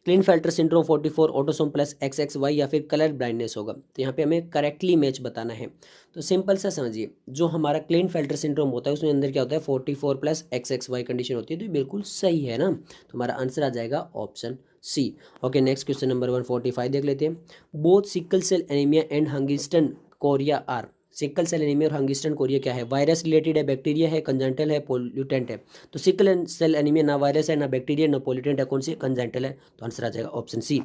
Klinefelter syndrome 44 autosome plus XXY, या फिर कलर ब्लाइंडनेस होगा। तो यहाँ पे हमें करेक्टली मैच बताना है। तो सिंपल सा समझिए, जो हमारा क्लिनफेल्टर सिंड्रोम होता है उसमें अंदर क्या होता है, 44 प्लस XXY कंडीशन होती है। तो बिल्कुल सही है ना। तो हमारा आंसर आ जाएगा option C. Okay, next question number 145 देख लेते हैं। Both sickle cell anaemia and Huntington chorea are, sickle cell anaemia और हंगिस्टन कोरिया क्या है, वायरस रिलेटेड है, बैक्टीरिया है, कंजेंटल है, पोल्यूटेंट है। तो सिकल सेल एनीमिया ना वायरस है, ना बैक्टीरिया, ना पोल्यूटेंट है, कौन सी, कंजेंटल है। तो आंसर आ जाएगा ऑप्शन सी।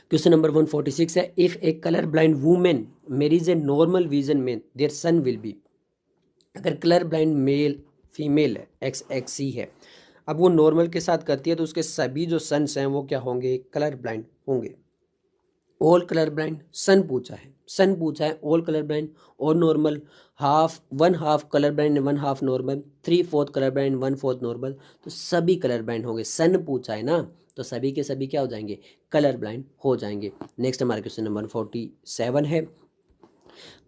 क्वेश्चन नंबर 146 है, if a colour blind women marries a normal vision man their son will be. अगर कलर ब्लाइंड मेल फीमेल है, XXC है, अब वो नॉर्मल के साथ करती है तो उसके सभी जो सन्स हैं वो क्या होंगे, कलर ब्लाइंड होंगे। ऑल कलर ब्लाइंड सन पूछा है, सन पूछा है, ऑल कलर ब्लाइंड और normal, half, 1/2 colour blind 1/2 normal, 3/4 colour blind 1/4 normal. तो सभी कलर ब्लाइंड होंगे, सन पूछा है ना, तो सभी के सभी क्या हो जाएंगे, कलर ब्लाइंड हो जाएंगे। नेक्स्ट हमारा क्वेश्चन नंबर 47 है,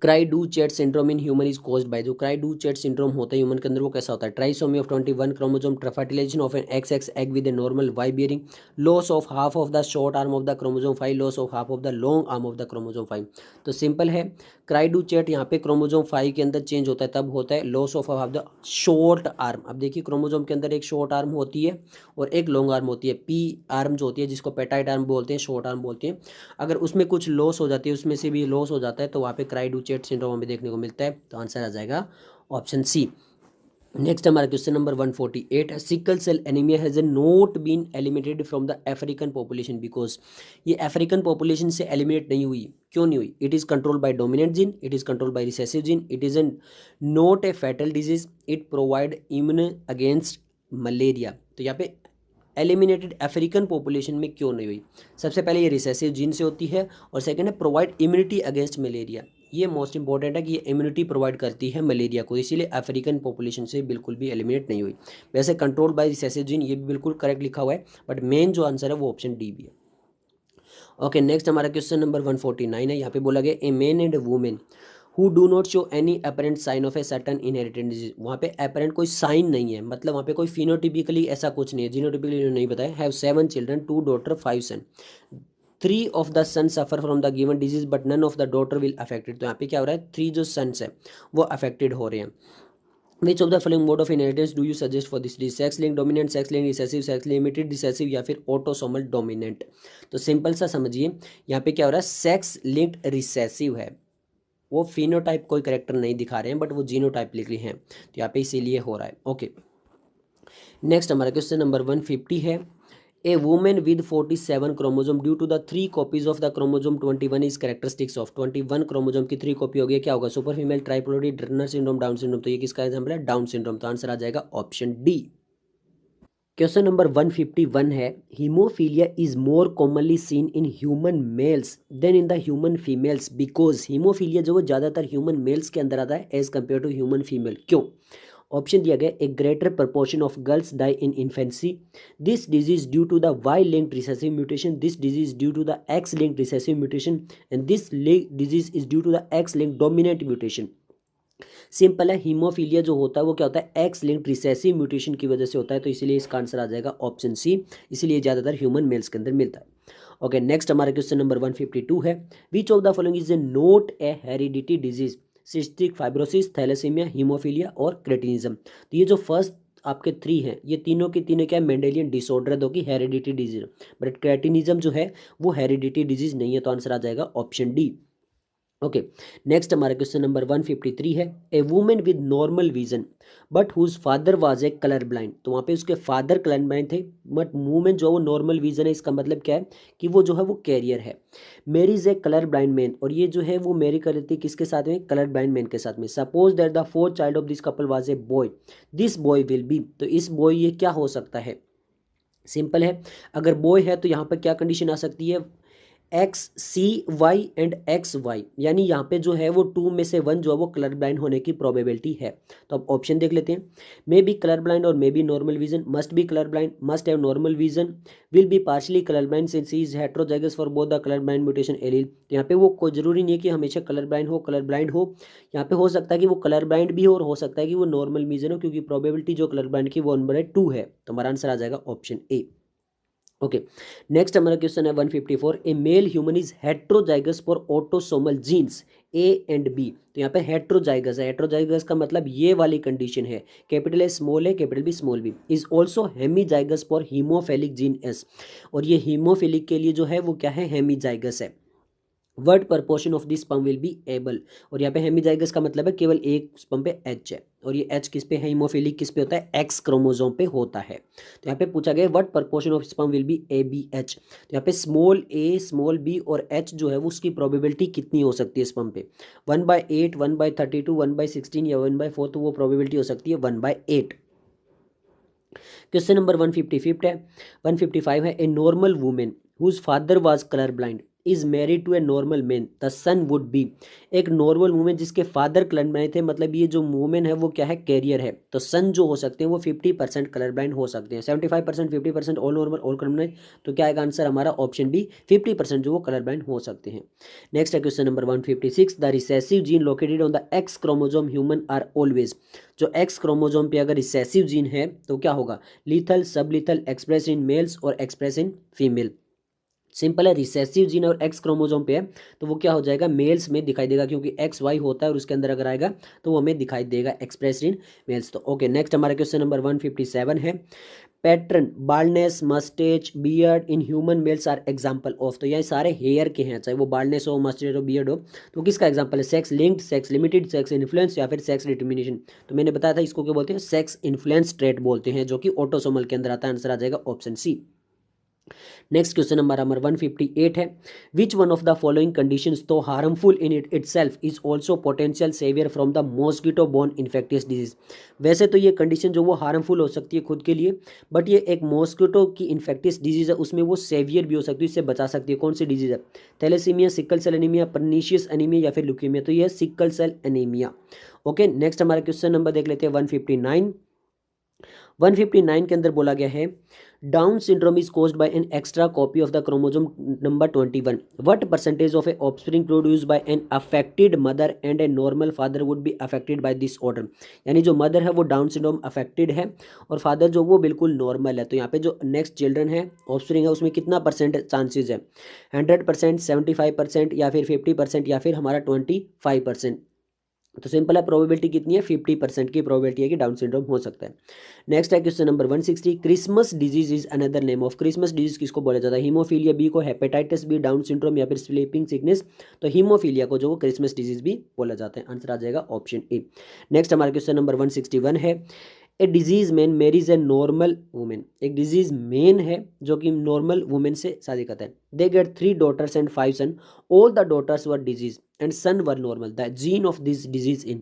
cri du chat syndrome in human is caused by. जो क्राई डू चैट सिंड्रोम होता है ह्यूमन के अंदर वो कैसा होता है, trisomy of 21 chromosome, fertilisation of an XX egg with a normal Y bearing, loss of half of the short arm of the chromosome 5, loss of half of the long arm of the chromosome 5। तो simple है, cri du chat यहाँ पे chromosome 5 के अंदर change होता है, तब होता है loss of half the short arm. अब देखिए क्रोमोसोम के अंदर एक शॉर्ट आर्म होती है और एक लॉन्ग आर्म होती है, पी आर्म जो होती है जिसको पेटाइट आर्म बोलते हैं, शॉर्ट आर्म बोलते हैं। अगर उसमें कुछ लॉस हो जाती है, उसमें से भी लॉस हो जाता है, तो वहाँ पे क्राई डू चैट सिंड्रोम हमें देखने को मिलता है। तो आंसर आ जाएगा ऑप्शन सी। नेक्स्ट हमारा क्वेश्चन नंबर 148 है, sickle cell anaemia has not been eliminated from the African population because. ये अफ्रीकन पॉपुलेशन से एलिमिनेट नहीं हुई, क्यों नहीं हुई, it is controlled by dominant gene, it is controlled by recessive gene, it is an not a fatal disease, it provide immune against malaria. तो यहाँ पे एलिमिनेटेड अफ्रीकन पॉपुलेशन में क्यों नहीं हुई, सबसे पहले ये रिसेसिव जीन से होती है, और सेकंड है प्रोवाइड इम्यूनिटी अगेंस्ट मलेरिया। ये मोस्ट इंपॉर्टेंट है कि ये इम्यूनिटी प्रोवाइड करती है मलेरिया को, इसीलिए अफ्रीकन पॉपुलेशन से बिल्कुल भी एलिमिनेट नहीं हुई। वैसे कंट्रोल बाय रिसेसिव जीन ये भी बिल्कुल करेक्ट लिखा हुआ है, बट मेन जो आंसर है वो ऑप्शन डी भी है। ओके, नेक्स्ट हमारा क्वेश्चन नंबर 149 है, यहाँ पे बोला गया a man and a women who do not show any apparent sign of a certain inherited disease, वहाँ पे अपेरेंट कोई साइन नहीं है, मतलब वहाँ पे कोई फिनोटिपिकली ऐसा कुछ नहीं है, जीनोटिपिकली नहीं बताया। Have 7 children, 2 daughter 5 son, 3 of the son suffer from the given disease but none of the daughter will affected. तो यहाँ पे क्या हो रहा है, 3 जो सन्स है वो अफेक्टेड हो रहे हैं। Which of the following mode of inheritance do you suggest for this disease, sex link dominant, sex link recessive, sex limited recessive या फिर ऑटोसोमल डोमिनेंट। तो सिंपल सा समझिए, यहाँ पे क्या हो रहा है, सेक्स लिंक्ड रिसेसिव है, वो फिनोटाइप कोई करेक्टर नहीं दिखा रहे हैं बट वो जीनोटाइप लिख रहे हैं, तो यहाँ पे इसीलिए हो रहा है। ओके, नेक्स्ट हमारा क्वेश्चन नंबर 150 है, a woman with 47 chromosome due to the 3 copies of the chromosome 21 is characteristics of, 21 chromosome की 3 कॉपी हो गई, क्या होगा, super female, triploidy, Turner syndrome, Down syndrome. तो ये किसका एग्जाम्पल है, डाउन सिंड्रोम। तो आंसर आ जाएगा ऑप्शन डी। क्वेश्चन नंबर 151 है, haemophilia is more commonly seen in human males then in the human females because, haemophilia जो वो ज़्यादातर ह्यूमन मेल्स के अंदर आता है as compare to human female, क्यों। ऑप्शन दिया गया, a greater proportion of girls die in infancy, this disease due to the Y linked recessive mutation, this disease due to the X linked recessive mutation and this disease is due to the X linked dominant mutation. Simple है, haemophilia जो होता है वो क्या होता है, x linked recessive mutation की वजह से होता है, तो इसीलिए इसका आंसर आ जाएगा ऑप्शन सी, इसीलिए ज़्यादातर ह्यूमन मेल्स के अंदर मिलता है। ओके, नेक्स्ट हमारा क्वेश्चन नंबर 152 है, which of the following is a not a heredity disease, cystic fibrosis, thalassaemia, haemophilia और क्रेटिनिज्म। तो ये जो फर्स्ट आपके 3 हैं, ये तीनों के तीनों क्या है, मेंडेलियन डिसऑर्डर है, दो की हेरिडिटी डिजीज, बट क्रेटिनिज्म जो है वो हेरिडिटी डिजीज नहीं है, तो आंसर आ जाएगा ऑप्शन डी। ओके, नेक्स्ट हमारा क्वेश्चन नंबर 153 है, a woman with normal vision but whose father was a colour blind. तो वहाँ पे उसके फादर कलर ब्लाइंड थे बट वुमेन जो वो नॉर्मल विजन है, इसका मतलब क्या है कि वो जो है वो कैरियर है। मैरीज ए कलर ब्लाइंड मैन, और ये जो है वो मैरी कर लेती है किसके साथ में, कलर ब्लाइंड मैन के साथ में। Suppose that the fourth child of this couple was a boy, this boy will be, तो इस बॉय ये क्या हो सकता है, सिंपल है, अगर बॉय है तो यहाँ पर क्या कंडीशन आ सकती है, X C Y and X Y, यानी यहाँ पे जो है वो 2 में से 1 जो है वो कलर ब्लाइंड होने की प्रोबेबिलिटी है। तो अब ऑप्शन देख लेते हैं, मे बी कलर ब्लाइंड और may be normal vision, must be colour blind, must have normal vision, will be partially colour blind since he is heterozygous for both the colour blind mutation allele. तो यहाँ पे वो कोई जरूरी नहीं है कि हमेशा कलर ब्लाइंड हो, कलर ब्लाइंड हो, यहाँ पे हो सकता है कि वो कलर ब्लाइंड भी हो और हो सकता है कि वो नॉर्मल विजन हो, क्योंकि प्रोबेबिलिटी जो कलर ब्लाइंड की वो 1/2 है, तो हमारा आंसर आ जाएगा ऑप्शन ए। ओके, नेक्स्ट हमारा क्वेश्चन है 154, a male human is heterozygous for autosomal genes A and B. तो यहाँ पे हेट्रोजाइगस है, हेट्रोजाइगस का मतलब ये वाली कंडीशन है, capital A small A capital B small B, is also hemizygous for haemophilic genes, और ये हीमोफिलिक के लिए जो है वो क्या है, हेमीजाइगस है। Word proportion of this sperm will be able, और यहाँ पे हेमीजाइगस का मतलब है केवल एक स्पर्म पे एच है, और ये एच किस पे है, हीमोफिलिक किस पे होता है, एक्स क्रोमोसोम पे होता है। तो यहाँ पे पूछा गया what proportion of sperm will be A B H, तो यहाँ पे स्मॉल ए स्मॉल बी और एच जो है वो उसकी प्रोबेबिलिटी कितनी हो सकती है स्पर्म पे, 1/8, 1/32, 1/16 या 1/4, तो वो प्रोबेबिलिटी हो सकती है 1/8। क्वेश्चन नंबर 155 है, a normal women whose father was colour blind is married to a normal man the son would be, एक नॉर्मल वुमेन जिसके फादर कलर ब्लाइंड थे, मतलब ये जो वुमेन है वो क्या है, कैरियर है, तो सन जो हो सकते हैं वो 50% कलर ब्लाइंड हो सकते हैं, 75%, 50% all normal all colour blind, तो क्या आएगा आंसर हमारा ऑप्शन बी, 50% जो वो कलर ब्लाइंड हो सकते हैं। नेक्स्ट है question number 156, the recessive gene located on the X chromosome human are always, जो एक्स क्रोमोजोम पे अगर रिसेसिव जीन है तो क्या होगा, लीथल, सब लीथल, एक्सप्रेस इन मेल्स और एक्सप्रेस इन फीमेल। सिंपल है, रिसेसिव जीन और एक्स क्रोमोसोम पे है तो वो क्या हो जाएगा, मेल्स में दिखाई देगा, क्योंकि एक्स वाई होता है और उसके अंदर अगर आएगा तो वो हमें दिखाई देगा एक्सप्रेस्ड इन मेल्स। तो ओके, नेक्स्ट हमारा क्वेश्चन नंबर 157 है, pattern, baldness, moustache, beard in human males are example of, तो ये सारे हेयर के हैं, चाहे वो बाल्डनेस हो, मस्टेच हो, बियर्ड हो, तो किसका एग्जाम्पल है, sex linked, sex limited, sex influence या फिर सेक्स डिटर्मिनेशन। तो मैंने बताया था इसको क्या बोलते हैं, सेक्स इन्फ्लुएंस ट्रेट बोलते हैं, जो कि ऑटोसोमल के अंदर आता है, आंसर आ जाएगा option C. Next question number 158 है, which one of the following conditions though harmful in it itself is also potential saviour from the mosquito borne infectious disease. वैसे तो ये कंडीशन जो वो हार्मफुल हो सकती है खुद के लिए, बट ये एक मॉस्किटो की इन्फेक्टियस डिजीज है, उसमें वो सेवियर भी हो सकती है, इससे बचा सकती है। कौन सी डिजीज है, thalassaemia, sickle cell anaemia, pernicious anaemia या फिर ल्यूकीमिया, तो ये है sickle cell anaemia. Okay, next हमारा क्वेश्चन नंबर देख लेते हैं 159, 159 के अंदर बोला गया है Down syndrome is caused by an extra copy of the chromosome number 21. What percentage of a offspring produce by an affected mother and a normal father would be affected by this order. यानी जो mother है वो down syndrome affected है और father जो वो बिल्कुल normal है. तो यहाँ पे जो नेक्स्ट चिल्ड्रन है ऑफस्प्रिंग है उसमें कितना परसेंट चांसेज है, 100%, 75% या फिर 50% या फिर हमारा 25%. तो सिंपल है, प्रोबेबिलिटी कितनी है, 50% की प्रोबेबिलिटी है कि डाउन सिंड्रोम हो सकता है. नेक्स्ट है question number 160. Christmas disease is another name of. Christmas disease किसको बोला जाता है, हीमोफीलिया बी को, हेपेटाइटिस बी, डाउन सिंड्रोम या फिर स्लीपिंग सिकनेस. तो हीमोफीलिया को जो क्रिसमस डिजीज भी बोला जाता है. आंसर आ जाएगा ऑप्शन ए. नेक्स्ट हमारा क्वेश्चन नंबर 161 है a disease man marries a normal women. एक डिजीज मैन है जो कि नॉर्मल वुमेन से शादी करता है. They get 3 daughters and 5 sons. All the daughters were disease and son were normal. The gene of this disease in.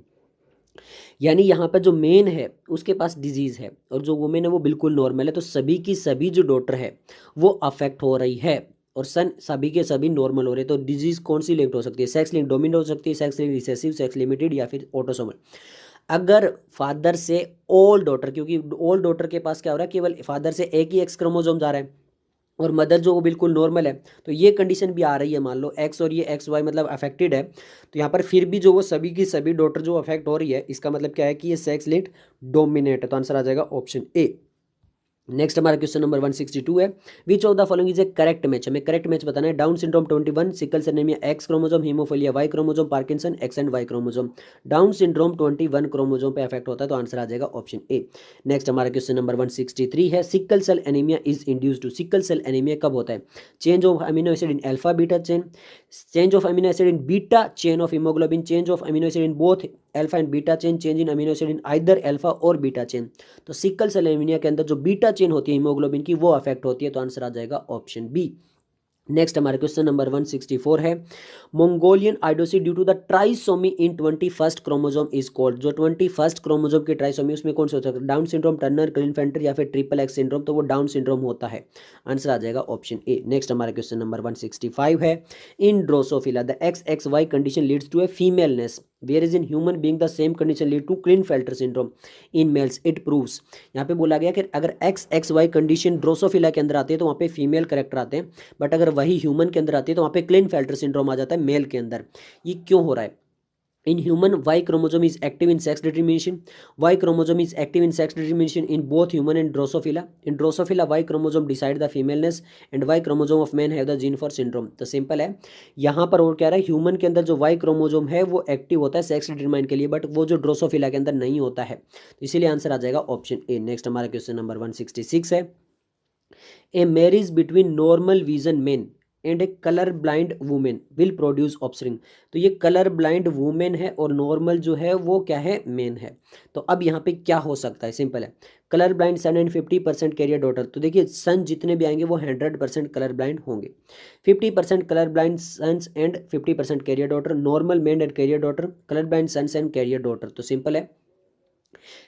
यानी यहाँ पर जो मेन है उसके पास डिजीज है और जो वुमेन है वो बिल्कुल नॉर्मल है. तो सभी की सभी जो डॉटर है वो अफेक्ट हो रही है और सन सभी के सभी नॉर्मल हो रहे हैं. तो डिजीज कौन सी लिंक्ड हो सकती है, सेक्स लिंक्ड डोमिनेंट हो सकती है, sex linked recessive, sex limited या फिर ऑटोसोमल. अगर फादर से ऑल डॉटर, क्योंकि ऑल डॉटर के पास क्या हो रहा है, केवल फादर से एक ही एक्स क्रोमोसोम जा रहा है और मदर जो वो बिल्कुल नॉर्मल है, तो ये कंडीशन भी आ रही है. मान लो एक्स और ये एक्स वाई मतलब अफेक्टेड है, तो यहाँ पर फिर भी जो वो सभी की सभी डॉटर जो अफेक्ट हो रही है, इसका मतलब क्या है कि ये सेक्स लिंक्ड डोमिनेट है. तो आंसर आ जाएगा ऑप्शन ए. नेक्स्ट हमारा क्वेश्चन नंबर 162 है which of the following is a correct match. हमें करेक्ट मैच बताना है. Down syndrome 21, sickle cell anaemia X chromosome, haemophilia Y chromosome, Parkinson X and Y chromosome. Down syndrome 21 chromosome पे affect होता है. तो answer आ जाएगा ऑप्शन ए. नेक्स्ट हमारा क्वेश्चन नंबर 163 है sickle cell anaemia is induced to. Sickle cell anaemia कब होता है, change of amino acid in alpha beta chain, change of amino acid in beta chain of haemoglobin, change of amino acid in both alpha and beta chain, change in amino acid in either alpha और beta chain. तो sickle cell anaemia के अंदर जो beta chain होती है haemoglobin की वो affect होती है. तो आंसर आ जाएगा ऑप्शन बी. नेक्स्ट हमारा क्वेश्चन नंबर 164 है Mongolian idiocy due to the trisomy in 21st chromosome is called. जो 21st क्रोमोसोम की ट्राइसोमी उसमें कौन सा होता है, डाउन सिंड्रोम, टर्नर, क्लिनफेल्टर या फिर ट्रिपल एक्स सिंड्रोम. तो वो डाउन सिंड्रोम होता है. आंसर आ जाएगा ऑप्शन ए. नेक्स्ट हमारा क्वेश्चन नंबर 165 है in Drosophila the XXY condition leads to a femaleness whereas in human being the same condition lead to Klinefelter syndrome in males. it proves. यहाँ पे बोला गया कि अगर XXY कंडीशन ड्रोसोफिला के अंदर आती है तो वहाँ पे फीमेल करेक्टर आते हैं, बट अगर वही ह्यूमन के अंदर आती है तो वहाँ पे क्लिनफेल्टर सिंड्रोम आ जाता है मेल के अंदर. ये क्यों हो रहा है, in human Y chromosome is active in sex determination. Y chromosome is active in sex determination in both human and Drosophila. In Drosophila Y chromosome decide the femaleness and Y chromosome of men have the gene for syndrome. तो simple है. यहाँ पर और क्या रहा है, human के अंदर जो Y क्रोमोजोम है वो एक्टिव होता है सेक्स डिटरमाइन के लिए, बट वो जो ड्रोसोफिला के अंदर नहीं होता है. तो इसीलिए आंसर आ जाएगा ऑप्शन ए. नेक्स्ट हमारा क्वेश्चन नंबर 166 है a marriage between normal vision main and A colour blind women will produce offspring. तो ये कलर ब्लाइंड वुमेन है और नॉर्मल जो है वो क्या है, मेन है. तो अब यहाँ पे क्या हो सकता है, सिंपल है. Colour blind son and 50% carrier daughter. तो देखिए सन जितने भी आएंगे वो 100% कलर ब्लाइंड होंगे. 50% colour blind sons and 50% carrier daughter. Normal men and carrier daughter, colour blind sons and carrier daughter. तो सिंपल है,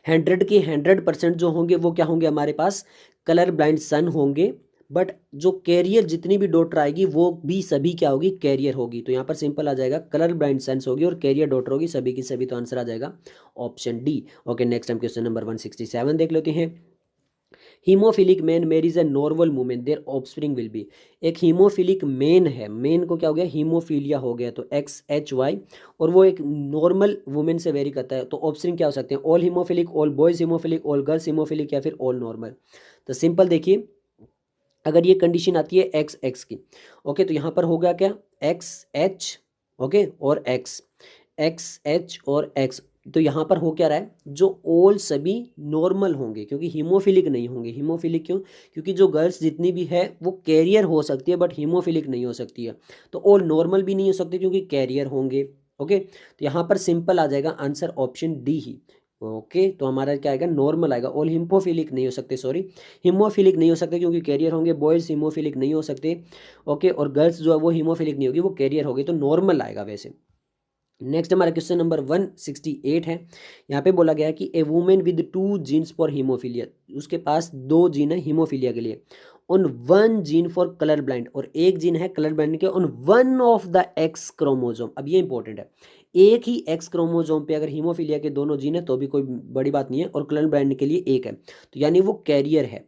100 के 100% जो होंगे वो क्या होंगे हमारे पास, कलर ब्लाइंड सन होंगे, बट जो कैरियर जितनी भी डॉटर आएगी वो भी सभी क्या होगी, कैरियर होगी. तो यहाँ पर सिंपल आ जाएगा कलर ब्लाइंड सन्स होगी और कैरियर डॉटर होगी सभी की सभी. तो आंसर आ जाएगा ऑप्शन डी. ओके नेक्स्ट हम क्वेश्चन नंबर 167 देख लेते हैं. Haemophilic man marriage a normal women their offspring will be. एक हीमोफिलिक मैन है, मैन को क्या हो गया, हीमोफीलिया हो गया, तो XHY, और वो एक नॉर्मल वुमेन से वेरी करता है. तो ऑफस्प्रिंग क्या हो सकते हैं, all haemophilic, all boys haemophilic, all girls haemophilic या फिर ऑल नॉर्मल. तो सिंपल देखिए, अगर ये कंडीशन आती है XX की, ओके, तो यहाँ पर होगा क्या, XH, ओके, और XH और X. तो यहाँ पर हो क्या रहा है, जो ऑल सभी नॉर्मल होंगे क्योंकि हीमोफिलिक नहीं होंगे. हीमोफिलिक क्यों, क्योंकि जो गर्ल्स जितनी भी है वो कैरियर हो सकती है बट हीमोफिलिक नहीं हो सकती है. तो ऑल नॉर्मल भी नहीं हो सकती क्योंकि कैरियर होंगे. ओके, तो यहाँ पर सिंपल आ जाएगा आंसर ऑप्शन डी ही. ओके, तो हमारा क्या आएगा, नॉर्मल आएगा. ऑल हीमोफिलिक नहीं हो सकते, सॉरी, हीमोफिलिक नहीं हो सकते क्योंकि कैरियर होंगे. बॉयज़ हीमोफिलिक नहीं हो सकते, ओके, और गर्ल्स जो है वो हीमोफिलिक नहीं होगी, वो कैरियर होगी. तो नॉर्मल आएगा वैसे. नेक्स्ट हमारा क्वेश्चन नंबर 168 है. यहाँ पे बोला गया है कि a woman with 2 genes for haemophilia, उसके पास 2 जीन है हीमोफीलिया के लिए, on 1 gene for colour blind, और एक जीन है कलर ब्लाइंड के on 1 of the X chromosome. अब ये इंपॉर्टेंट है, एक ही एक्स क्रोमोजोम पे अगर हीमोफीलिया के दोनों जीन है तो भी कोई बड़ी बात नहीं है, और क्लोन ब्लाइंड के लिए एक है, तो यानी वो कैरियर है।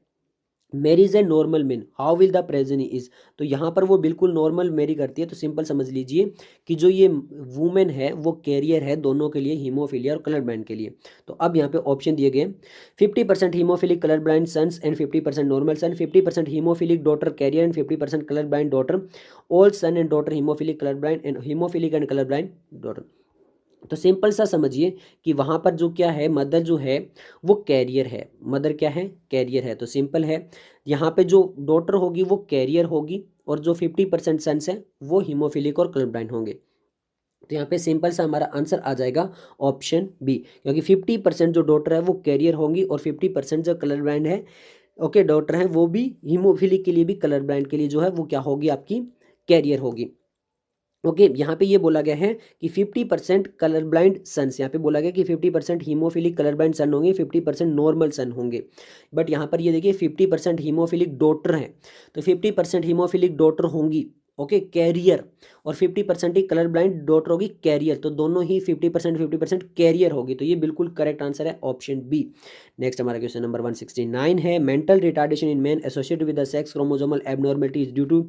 Mary is A normal man, how will the present is, तो यहाँ पर वो बिल्कुल नॉर्मल मेरी करती है, तो सिंपल समझ लीजिए कि जो ये वुमेन है वो कैरियर है दोनों के लिए, हीमोफीलिया और कलर ब्लाइंड के लिए। तो अब यहाँ पे ऑप्शन दिए गए 50% haemophilic colour blind sons and 50% normal son, 50% haemophilic daughter carrier and 50% colour blind daughter, all son and daughter haemophilic colour blind and haemophilic and colour blind daughter. तो सिंपल सा समझिए कि वहाँ पर जो क्या है, मदर जो है वो कैरियर है, मदर क्या है, कैरियर है। तो सिंपल है, यहाँ पे जो डॉटर होगी वो कैरियर होगी, और जो 50% सन्स हैं वो हीमोफिलिक और कलर ब्लाइंड होंगे। तो यहाँ पे सिंपल सा हमारा आंसर आ जाएगा ऑप्शन बी, क्योंकि 50% जो डॉटर है वो कैरियर होंगी, और 50% जो कलर ब्लाइंड है, ओके, डॉटर है वो भी हीमोफिलिक के लिए भी, कलर ब्लाइंड के लिए जो है वो क्या होगी, आपकी कैरियर होगी। ओके, यहाँ पे ये बोला गया है कि 50% कलर ब्लाइंड सन्स, यहाँ पे बोला गया कि 50% हीमोफिलिक कलर ब्लाइंड सन होंगे, 50% नॉर्मल सन होंगे। बट यहाँ पर ये देखिए 50% हीमोफिलिक डॉटर हैं, तो 50% हीमोफिलिक डॉटर होंगी, ओके, कैरियर, और 50% ही कलर ब्लाइंड डॉटर होगी कैरियर, तो दोनों ही 50% कैरियर होगी। तो ये बिल्कुल करेक्ट आंसर है ऑप्शन बी। नेक्स्ट हमारा क्वेश्चन नंबर 169 है, mental retardation in man associated with the sex chromosomal abnormality is due to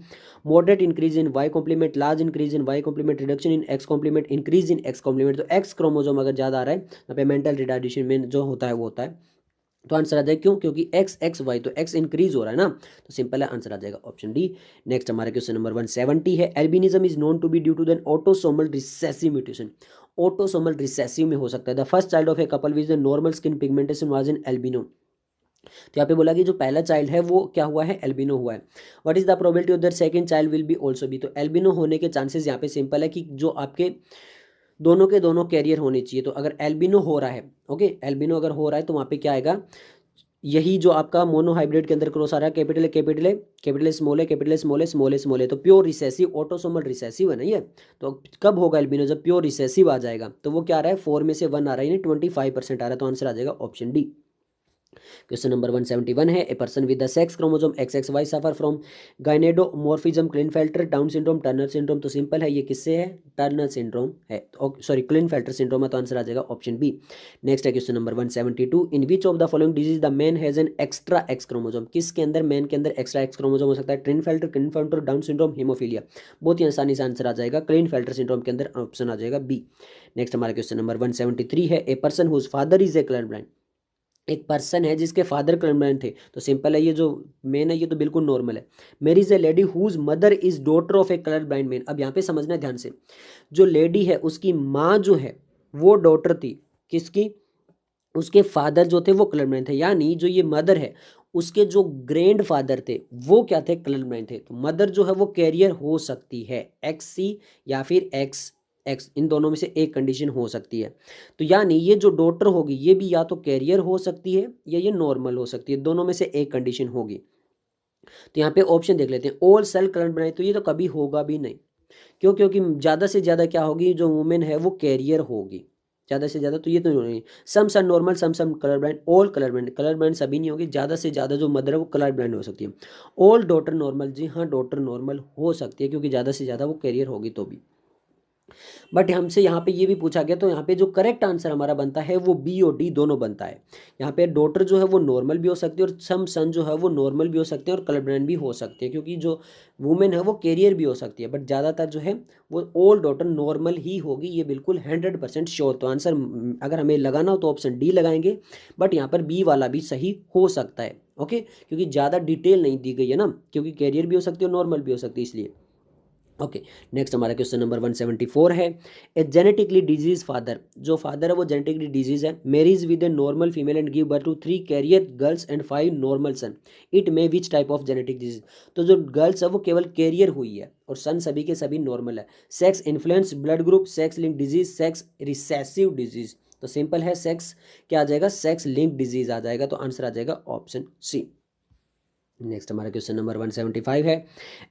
moderate increase in y complement, large increase in y complement, reduction in x complement, increase in x complement। तो x chromosome अगर ज़्यादा आ रहा है यहाँ पे mental retardation में जो होता है वो होता है। तो आंसर आ जाएगा क्यों, क्योंकि एक्स एक्स वाई, तो एक्स इंक्रीज हो रहा है ना, तो सिंपल है, आंसर आ जाएगा ऑप्शन डी। नेक्स्ट हमारा क्वेश्चन नंबर 170 है, albinism is known to be due to than autosomal recessive mutation. Autosomal recessive में हो सकता है, the first child of a couple with normal skin pigmentation was an albino. तो यहाँ पे बोला कि जो पहला चाइल्ड है वो क्या हुआ है, एल्बिनो हुआ है। What is the probability of the second child will be also be, तो एल्बिनो होने के चांसेस यहाँ पे सिंपल है कि जो आपके दोनों के दोनों कैरियर होने चाहिए। तो अगर एल्बिनो हो रहा है, ओके, एल्बिनो अगर हो रहा है तो वहाँ पे क्या आएगा, यही जो आपका मोनोहाइब्रिड के अंदर क्रॉस आ रहा है, capital A capital A capital A small A capital A small A small A small A, तो प्योर रिसेसिव, ऑटोसोमल रिसेसिव है ना ये। तो कब होगा एल्बिनो, जब प्योर रिसेसिव आ जाएगा। तो वो क्या आ रहा है, 4 में से 1 आ रहा है, यानी 25% आ रहा है, तो आंसर आ जाएगा ऑप्शन डी। क्वेश्चन नंबर 171 है, a person with the sex chromosome XXY suffer from gynandromorphism, Klinefelter, Down syndrome, Turner syndrome. तो सिंपल है, ये किससे है, टर्नर सिंड्रोम है, सॉरी क्लिनफेल्टर सिंड्रोम है, तो आंसर आ जाएगा ऑप्शन बी। नेक्स्ट है question number 172, in which of the following disease the man has an extra X chromosome, किसके अंदर, मैन के अंदर एक्स्ट्रा एक्स क्रोमोसोम हो सकता है, क्लिनफेल्टर, क्लिनफेल्टर, डाउन सिंड्रोम, हीमोफीलिया। बहुत ही आसानी से आंसर आ जाएगा, क्लिनफेल्टर सिंड्रोम के अंदर ऑप्शन आ जाएगा बी। नेक्स्ट हमारा क्वेश्चन नंबर 173 है, a person whose father is a colour blind, एक पर्सन है जिसके फादर कलर ब्लाइंड थे। तो सिंपल है, ये जो मेन है ये तो बिल्कुल नॉर्मल है। Mary is a lady whose mother is daughter of a colour blind man. अब यहाँ पे समझना है ध्यान से, जो लेडी है उसकी माँ जो है वो डॉटर थी किसकी, उसके फादर जो थे वो कलर ब्लाइंड थे, यानी जो ये मदर है उसके जो ग्रैंड फादर थे वो क्या थे, कलर ब्लाइंड थे। तो मदर जो है वो कैरियर हो सकती है, XC या फिर एक्स एक्स, इन दोनों में से एक कंडीशन हो सकती है। तो यानी ये जो डॉटर होगी ये भी या तो कैरियर हो सकती है या ये नॉर्मल हो सकती है, दोनों में से एक कंडीशन होगी। तो यहाँ पे ऑप्शन देख लेते हैं, ऑल सेल कलर ब्लाइंड, तो ये तो कभी होगा भी नहीं। क्यों, क्योंकि ज़्यादा से ज़्यादा क्या होगी, जो वुमेन है वो कैरियर होगी ज़्यादा से ज़्यादा, तो ये तो नहीं। Some normal, some colour blind, all colour blind, colour blind सभी नहीं होगी, ज़्यादा से ज़्यादा जो मदर है वो कलर ब्लाइंड हो सकती है। ऑल डॉटर नॉर्मल, जी हाँ, डॉटर नॉर्मल हो सकती है, क्योंकि ज़्यादा से ज़्यादा वो कैरियर होगी तो भी। बट हमसे यहाँ पे ये भी पूछा गया, तो यहाँ पे जो करेक्ट आंसर हमारा बनता है वो बी और डी दोनों बनता है। यहाँ पे डॉटर जो है वो नॉर्मल भी हो सकती है, और सम सन जो है वो नॉर्मल भी हो सकते हैं और कलर ब्लाइंड भी हो सकते हैं, क्योंकि जो वुमेन है वो कैरियर भी हो सकती है, बट ज़्यादातर जो है वो ऑल डॉटर नॉर्मल ही होगी, ये बिल्कुल 100% श्योर। तो आंसर अगर हमें लगाना हो तो ऑप्शन डी लगाएंगे, बट यहाँ पर बी वाला भी सही हो सकता है, ओके, क्योंकि ज़्यादा डिटेल नहीं दी गई है ना, क्योंकि कैरियर भी हो सकती है और नॉर्मल भी हो सकती है इसलिए। ओके, नेक्स्ट हमारा क्वेश्चन नंबर 174 है, ए जेनेटिकली डिजीज फादर, जो फादर है वो जेनेटिकली डिजीज है, marriage with a normal female and give birth to 3 carrier girls and 5 normal son, it may which type of genetic disease. तो जो girls है वो केवल कैरियर हुई है और सन सभी के सभी नॉर्मल है। Sex influence blood group, sex link disease, sex recessive disease. तो सिंपल है, सेक्स क्या आ जाएगा, सेक्स लिंक डिजीज आ जाएगा, तो आंसर आ जाएगा ऑप्शन सी। नेक्स्ट हमारा क्वेश्चन नंबर 175 है।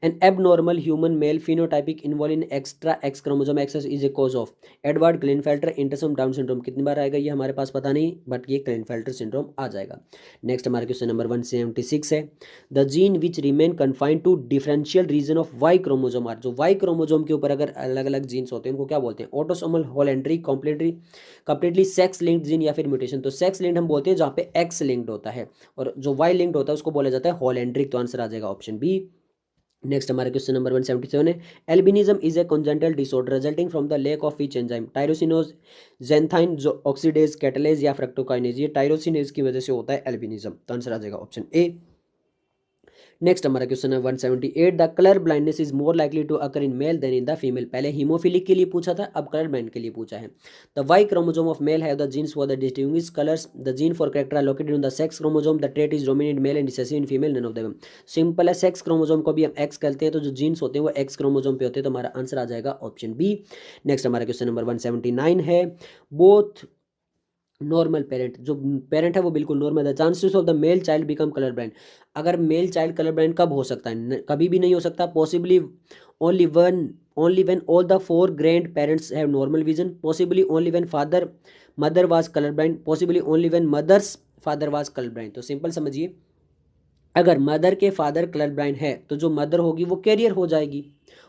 An abnormal human male phenotypic involve in extra X chromosome excess is a cause of Edward Klinefelter इंटरसोम डाउन सिंड्रोम। कितनी बार आएगा ये हमारे पास पता नहीं, बट ये क्लिनफेल्टर सिंड्रोम आ जाएगा। नेक्स्ट हमारा क्वेश्चन नंबर 176 है। The gene which remain confined to differential region of Y chromosome are. जो वाई क्रोमोजोम के ऊपर अगर अलग अलग जीन्स होते हैं उनको क्या बोलते हैं? Autosomal holandric, completely sex linked gene या फिर म्यूटेशन। तो सेक्स लिंक्ड हम बोलते हैं जहाँ पे एक्स लिंक्ड होता है, और जो वाई लिंक्ड होता है उसको बोला जाता है होलेंड्रिक। तो आंसर आ जाएगा ऑप्शन बी। नेक्स्ट हमारा क्वेश्चन नंबर 177 है। Albinism is a congenital disorder resulting from the lack of which enzyme? Tyrosinase, xanthine oxidase, catalase या फ्रक्टोकाइनेज। ये टायरोसिनेज की वजह से होता है एल्बिनिज्म। तो आंसर आ जाएगा ऑप्शन ए। नेक्स्ट हमारा क्वेश्चन है 178। The colour blindness is more likely to occur in male than in the female. पहले हीमोफिलिक के लिए पूछा था, अब कलर ब्लाइंड के लिए पूछा है। The Y chromosome of male have the genes for the distinguish colours. The gene for character are located in the sex chromosome. The trait is dominate male and recessive in female, none of them. Simple है, sex chromosome को भी हम x कहते हैं, तो जो jeans होते हैं वो एक्स क्रोमोजोम पे होते हैं। तो हमारा आंसर आ जाएगा ऑप्शन बी। नेक्स्ट हमारा क्वेश्चन नंबर 179 है। बोथ नॉर्मल पेरेंट, जो पेरेंट है वो बिल्कुल नॉर्मल है। Chances of the male child become colour blind. अगर मेल चाइल्ड कलर ब्लाइंड कब हो सकता है? कभी भी नहीं हो सकता। Possibly only when all the four grand parents have normal vision. Possibly only when mother was colour blind. Possibly only when mother's father was colour blind. तो सिंपल समझिए, अगर मदर के फादर कलर ब्लाइंड है तो जो mother होगी वो career हो जाएगी,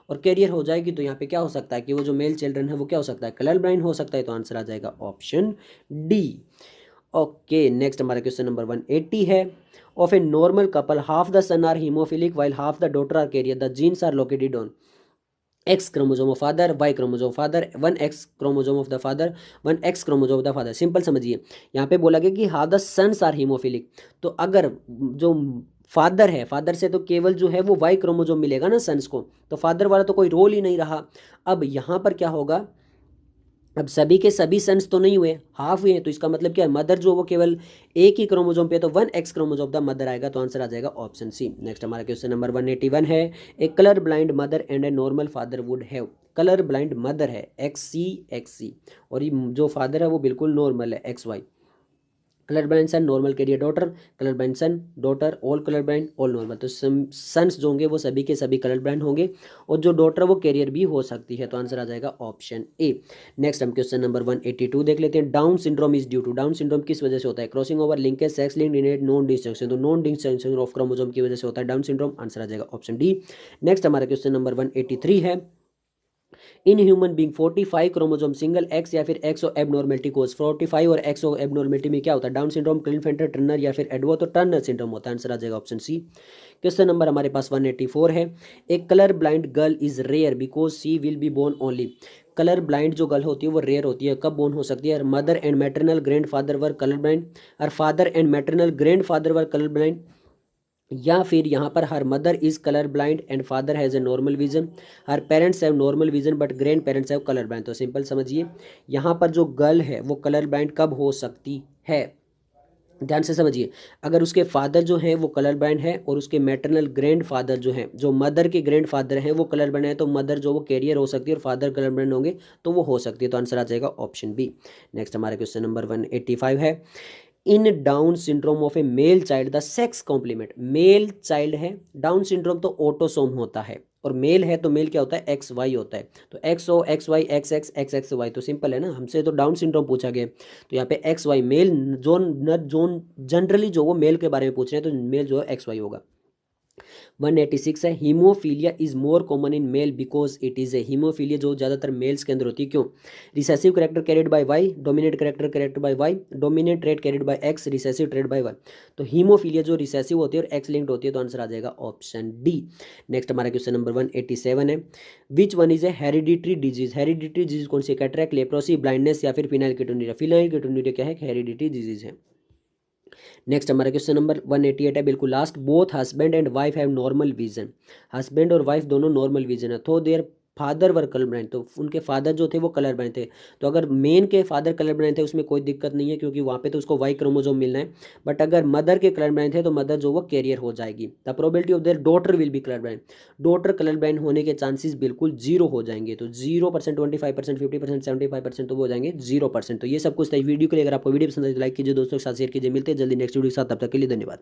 और कैरियर हो जाएगी तो यहाँ पे क्या हो सकता है कि वो जो मेल चिल्ड्रन है वो क्या हो सकता है? कलर ब्लाइंड हो सकता है। तो आंसर आ जाएगा ऑप्शन डी। ओके, नेक्स्ट हमारा क्वेश्चन नंबर 180 है। Of a normal couple half the son are haemophilic while half the daughter are carrier. The genes are located on X chromosome of father, Y chromosome father, one X chromosome of the father, one X chromosome of the father. Simple समझिए, यहाँ पे बोला गया कि how the sons are haemophilic. तो अगर जो father है, फादर से तो केवल जो है वो वाई क्रोमोजोम मिलेगा ना सन्स को, तो फादर वाला तो कोई रोल ही नहीं रहा। अब यहाँ पर क्या होगा? अब सभी के सभी सन्स तो नहीं हुए, हाफ हुए हैं, तो इसका मतलब क्या है? मदर जो वो केवल एक ही क्रोमोजोम पे है, तो one X chromosome of the mother आएगा। तो आंसर आ जाएगा ऑप्शन सी। नेक्स्ट हमारा क्वेश्चन नंबर 181 है। A colour blind mother and a normal father would have. Colour blind mother है XC, और ये जो फादर है वो बिल्कुल नॉर्मल है XY। Colour blind son normal carrier daughter, colour blind son daughter, all colour blind all normal. तो sons जो होंगे वो सभी के सभी कलर ब्लाइंड होंगे, और जो डॉटर वो कैरियर भी हो सकती है। तो आंसर आ जाएगा ऑप्शन ए। नेक्स्ट हम क्वेश्चन नंबर 182 देख लेते हैं। Down syndrome is due to. Down syndrome किस वजह से होता है? Crossing over, linkage, sex linked innate, non disjunction. तो नॉन डिस्जंक्शन ऑफ क्रोमोसोम की वजह से होता है डाउन सिंड्रोम। आंसर आ जाएगा ऑप्शन डी। नेक्स्ट हमारा क्वेश्चन नंबर 183 है। In human being 45 chromosome single x या फिर एक्सो एबनॉर्मेलिटी कोज। 45 और एक्सो एबनॉर्मेलिटी में क्या होता है? डाउन सिंड्रोम, क्लिनफेल्टर, टर्नर या फिर एडवर्ड। तो टर्नर सिंड्रोम होता है। आंसर आ जाएगा ऑप्शन सी। क्वेश्चन नंबर हमारे पास 184 है। एक colour blind girl is rare because she will be born only. Colour blind जो गर्ल होती है वो रेयर होती है, कब बोर्न हो सकती है? Mother and maternal grand father were colour blind, और father and maternal grand father were colour blind, या फिर यहाँ पर her mother is colour blind and father has a normal vision, her parents have normal vision but grand parents have colour blind. तो simple समझिए, यहाँ पर जो girl है वो कलर ब्लाइंड कब हो सकती है? ध्यान से समझिए, अगर उसके फादर जो हैं वो कलर ब्लाइंड है और उसके मैटरनल ग्रैंड फादर जो हैं, जो मदर के ग्रैंड फादर हैं वो कलर ब्लाइंड है, तो मदर जो वो कैरियर हो सकती है और फादर कलर ब्लाइंड होंगे तो वो हो सकती है। तो आंसर आ जाएगा ऑप्शन बी। नेक्स्ट हमारा क्वेश्चन नंबर 185 है। In Down syndrome of a male child the sex complement. Male child है, डाउन सिंड्रोम तो ऑटोसोम होता है, और मेल है तो मेल क्या होता है? XY होता है। तो XO XY XX तो सिंपल है ना, हमसे तो डाउन सिंड्रोम पूछा गया, तो यहाँ पे XY मेल जोन जनरली जो वो मेल के बारे में पूछ रहे हैं, तो मेल जो है XY होगा। 186 है। Haemophilia is more common in male because it is a. Haemophilia जो ज़्यादातर मेल्स के अंदर होती है, क्यों? Recessive character carried by Y, dominate character by Y, dominate trait carried by X, recessive trait by Y. तो हीमोफीलिया जो recessive होती है और एक्स लिंक्ड होती है, तो आंसर आ जाएगा ऑप्शन डी। नेक्स्ट हमारा क्वेश्चन नंबर 187 है। Which one is a hereditary disease. Hereditary disease कौन सी? कैटरेक्ट, लेप्रोसी, ब्लाइंडनेस या फिर फिनाइलकेटोनुरिया। फिनाइलकेटोनुरिया क्या है? हेरिडिटरी डिजीज है। नेक्स्ट हमारा क्वेश्चन नंबर 188 है, बिल्कुल last. Both husband and wife have normal vision. Husband और वाइफ दोनों नॉर्मल विजन है, तो their father were colour blind, तो उनके फादर जो थे वो कलर ब्लाइंड थे। तो अगर मेन के फादर कलर ब्लाइंड थे उसमें कोई दिक्कत नहीं है, क्योंकि वहाँ पे तो उसको वाई क्रोमोजोम मिलना है। बट अगर मदर के कलर ब्लाइंड थे तो मदर जो वो कैरियर हो जाएगी। The probability of there daughter will be colour blind. Daughter colour blind होने के चांसेस बिल्कुल 0 हो जाएंगे। तो 0%, 25%, 50%, 75% तो वो हो जाएंगे 0%। तो ये सब कुछ था वीडियो के लिए। अगर आपको वीडियो पसंद है तो लाइक कीजिए, दोस्तों के साथ शेयर कीजिए। मिलते हैं जल्दी नेक्स्ट वीडियो के साथ, तब तक के लिए धन्यवाद।